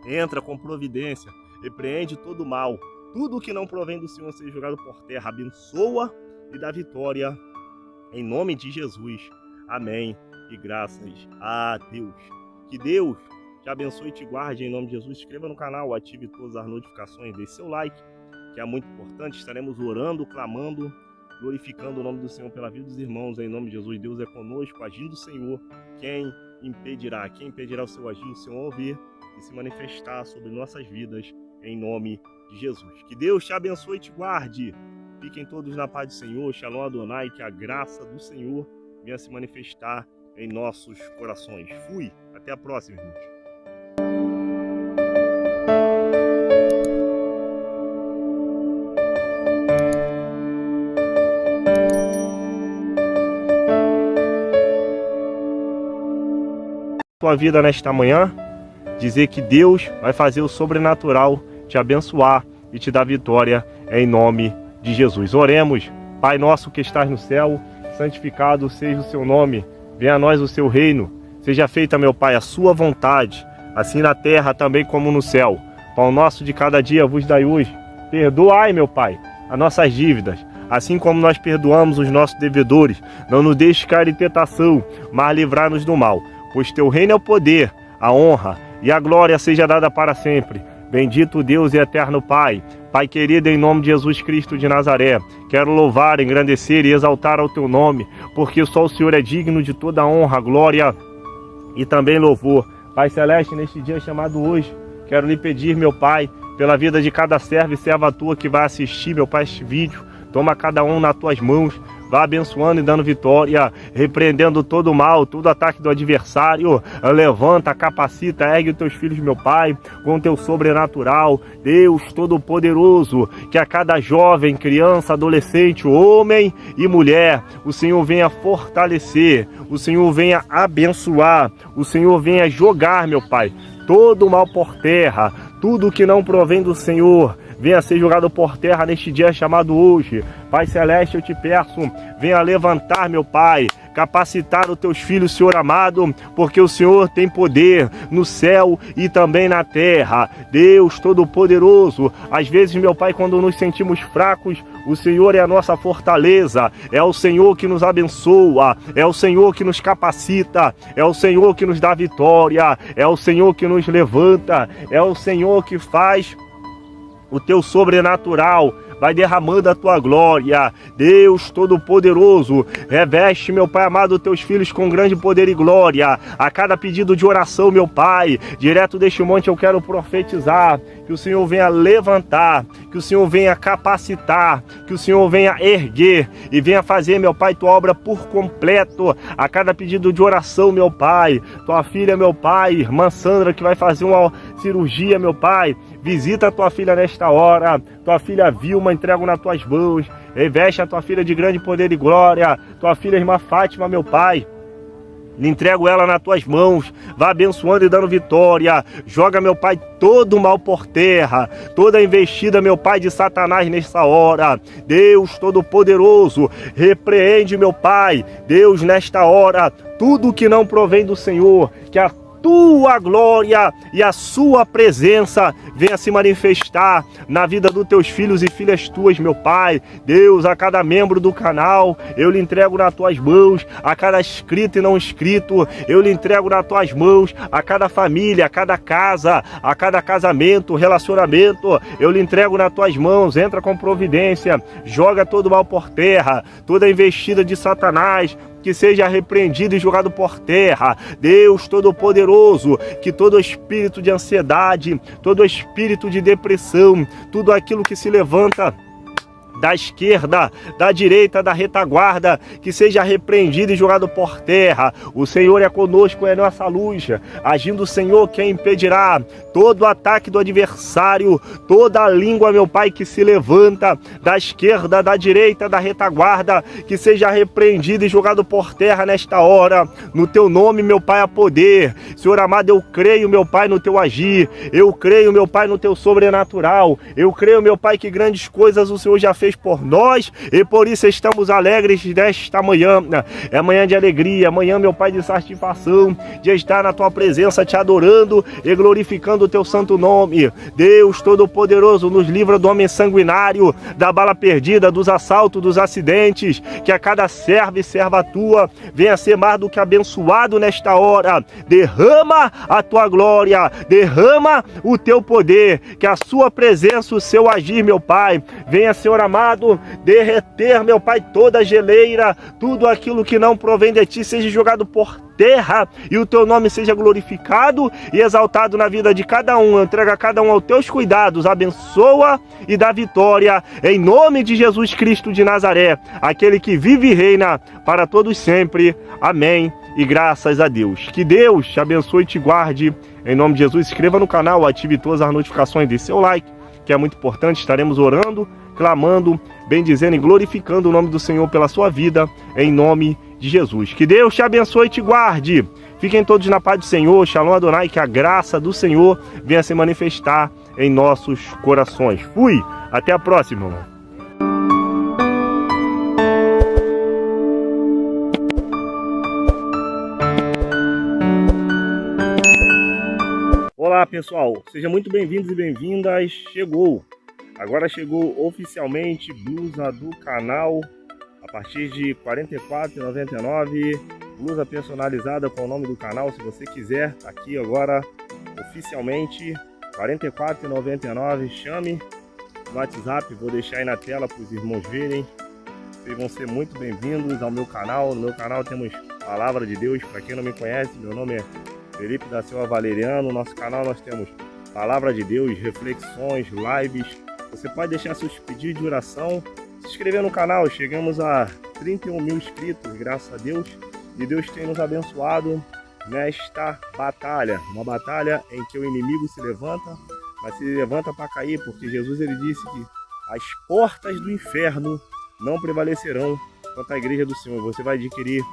S1: entra com providência, repreende todo o mal, tudo que não provém do Senhor seja jogado por terra, abençoa e dá vitória, em nome de Jesus, amém, e graças a Deus. Que Deus te abençoe e te guarde, em nome de Jesus. Se inscreva no canal, ative todas as notificações, deixe seu like, que é muito importante. Estaremos orando, clamando, glorificando o nome do Senhor pela vida dos irmãos, em nome de Jesus. Deus é conosco, agindo o Senhor, quem impedirá? Quem impedirá o seu agir, o seu ouvir e se manifestar sobre nossas vidas, em nome de Jesus. Que Deus te abençoe e te guarde. Fiquem todos na paz do Senhor. Shalom Adonai, que a graça do Senhor venha se manifestar em nossos corações. Fui, até a próxima, irmãos. Tua vida nesta manhã, dizer que Deus vai fazer o sobrenatural, te abençoar e te dar vitória em nome de Jesus. Oremos. Pai nosso que estás no céu, santificado seja o seu nome, venha a nós o seu reino, seja feita, meu Pai, a sua vontade, assim na terra também como no céu. Pão nosso de cada dia vos dai hoje. Perdoai, meu Pai, as nossas dívidas, assim como nós perdoamos os nossos devedores. Não nos deixes cair em tentação, mas livrai-nos do mal. Pois teu reino é o poder, a honra e a glória seja dada para sempre. Bendito Deus e eterno Pai, Pai querido, em nome de Jesus Cristo de Nazaré, quero louvar, engrandecer e exaltar ao teu nome, porque só o Senhor é digno de toda honra, glória e também louvor. Pai Celeste, neste dia chamado hoje, quero lhe pedir, meu Pai, pela vida de cada servo e serva tua que vai assistir, meu Pai, este vídeo. Toma cada um nas tuas mãos, vá abençoando e dando vitória, repreendendo todo o mal, todo ataque do adversário. Levanta, capacita, ergue os teus filhos, meu Pai, com o teu sobrenatural. Deus Todo-Poderoso, que a cada jovem, criança, adolescente, homem e mulher, o Senhor venha fortalecer, o Senhor venha abençoar, o Senhor venha jogar, meu Pai, todo o mal por terra, tudo que não provém do Senhor, venha ser jogado por terra neste dia chamado hoje. Pai Celeste, eu te peço, venha levantar, meu Pai, capacitar os teus filhos, Senhor amado, porque o Senhor tem poder no céu e também na terra. Deus Todo-Poderoso, às vezes, meu Pai, quando nos sentimos fracos, o Senhor é a nossa fortaleza, é o Senhor que nos abençoa, é o Senhor que nos capacita, é o Senhor que nos dá vitória, é o Senhor que nos levanta, é o Senhor que faz o teu sobrenatural, vai derramando a tua glória. Deus Todo-Poderoso, reveste, meu Pai amado, teus filhos com grande poder e glória. A cada pedido de oração, meu Pai, direto deste monte eu quero profetizar, que o Senhor venha levantar, que o Senhor venha capacitar, que o Senhor venha erguer e venha fazer, meu Pai, tua obra por completo. A cada pedido de oração, meu Pai, tua filha, meu Pai, irmã Sandra, que vai fazer uma cirurgia, meu Pai, visita a tua filha nesta hora. Tua filha Vilma, entrego nas tuas mãos. Reveste a tua filha de grande poder e glória. Tua filha irmã Fátima, meu Pai, lhe entrego ela nas tuas mãos. Vá abençoando e dando vitória. Joga, meu Pai, todo o mal por terra, toda a investida, meu Pai, de Satanás nessa hora. Deus Todo-Poderoso, repreende, meu Pai, Deus, nesta hora, tudo que não provém do Senhor, que a tua glória e a sua presença venha se manifestar na vida dos teus filhos e filhas tuas, meu Pai. Deus, a cada membro do canal, eu lhe entrego nas tuas mãos. A cada inscrito e não inscrito, eu lhe entrego nas tuas mãos. A cada família, a cada casa, a cada casamento, relacionamento, eu lhe entrego nas tuas mãos. Entra com providência, joga todo o mal por terra, toda a investida de Satanás, que seja repreendido e jogado por terra. Deus Todo-Poderoso, que todo espírito de ansiedade, todo espírito de depressão, tudo aquilo que se levanta da esquerda, da direita, da retaguarda, que seja repreendido e jogado por terra. O Senhor é conosco, é nossa luz. Agindo o Senhor, quem impedirá? Todo ataque do adversário, toda a língua, meu Pai, que se levanta da esquerda, da direita, da retaguarda, que seja repreendido e jogado por terra nesta hora. No teu nome, meu Pai, há poder. Senhor amado, eu creio, meu Pai, no teu agir. Eu creio, meu Pai, no teu sobrenatural. Eu creio, meu Pai, que grandes coisas o Senhor já fez por nós e por isso estamos alegres nesta manhã. É manhã de alegria, manhã, meu Pai, de satisfação, de estar na tua presença te adorando e glorificando o teu santo nome. Deus Todo-Poderoso, nos livra do homem sanguinário, da bala perdida, dos assaltos, dos acidentes, que a cada servo e serva tua venha ser mais do que abençoado nesta hora. Derrama a tua glória, derrama o teu poder, que a sua presença, o seu agir, meu Pai, venha, Senhor amado, derreter, meu Pai, toda a geleira, tudo aquilo que não provém de ti seja jogado por terra e o teu nome seja glorificado e exaltado na vida de cada um. Entrega cada um aos teus cuidados, abençoa e dá vitória em nome de Jesus Cristo de Nazaré, aquele que vive e reina para todos sempre. Amém e graças a Deus. Que Deus te abençoe e te guarde em nome de Jesus. Se inscreva no canal, ative todas as notificações, dê seu like, que é muito importante. Estaremos orando, clamando, bendizendo e glorificando o nome do Senhor pela sua vida, em nome de Jesus. Que Deus te abençoe e te guarde. Fiquem todos na paz do Senhor. Shalom Adonai, que a graça do Senhor venha se manifestar em nossos corações. Fui, até a próxima, irmão. Olá, pessoal, sejam muito bem-vindos e bem-vindas. Agora chegou oficialmente blusa do canal a partir de R$ 44,99. Blusa personalizada com o nome do canal, se você quiser, tá aqui agora oficialmente R$ 44,99. Chame no WhatsApp, vou deixar aí na tela para os irmãos verem. Vocês vão ser muito bem-vindos ao meu canal. No meu canal temos Palavra de Deus. Para quem não me conhece, meu nome é Felipe da Silva Valeriano. No nosso canal nós temos Palavra de Deus, reflexões, lives. Você pode deixar seus pedidos de oração, se inscrever no canal. Chegamos a 31 mil inscritos, graças a Deus. E Deus tem nos abençoado nesta batalha. Uma batalha em que o inimigo se levanta, mas se levanta para cair, porque Jesus ele disse que as portas do inferno não prevalecerão contra a igreja do Senhor. Você vai adquirir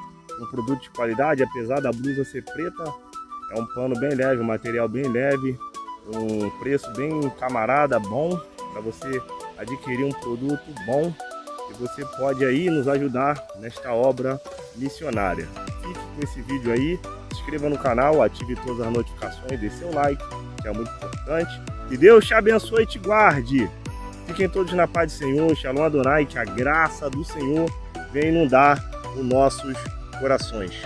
S1: um produto de qualidade, apesar da blusa ser preta. É um pano bem leve, um material bem leve, um preço bem camarada, bom, para você adquirir um produto bom e você pode aí nos ajudar nesta obra missionária. Fique com esse vídeo aí, se inscreva no canal, ative todas as notificações, dê seu like, que é muito importante. E Deus te abençoe e te guarde. Fiquem todos na paz do Senhor, Shalom Adonai, que a graça do Senhor venha inundar os nossos corações.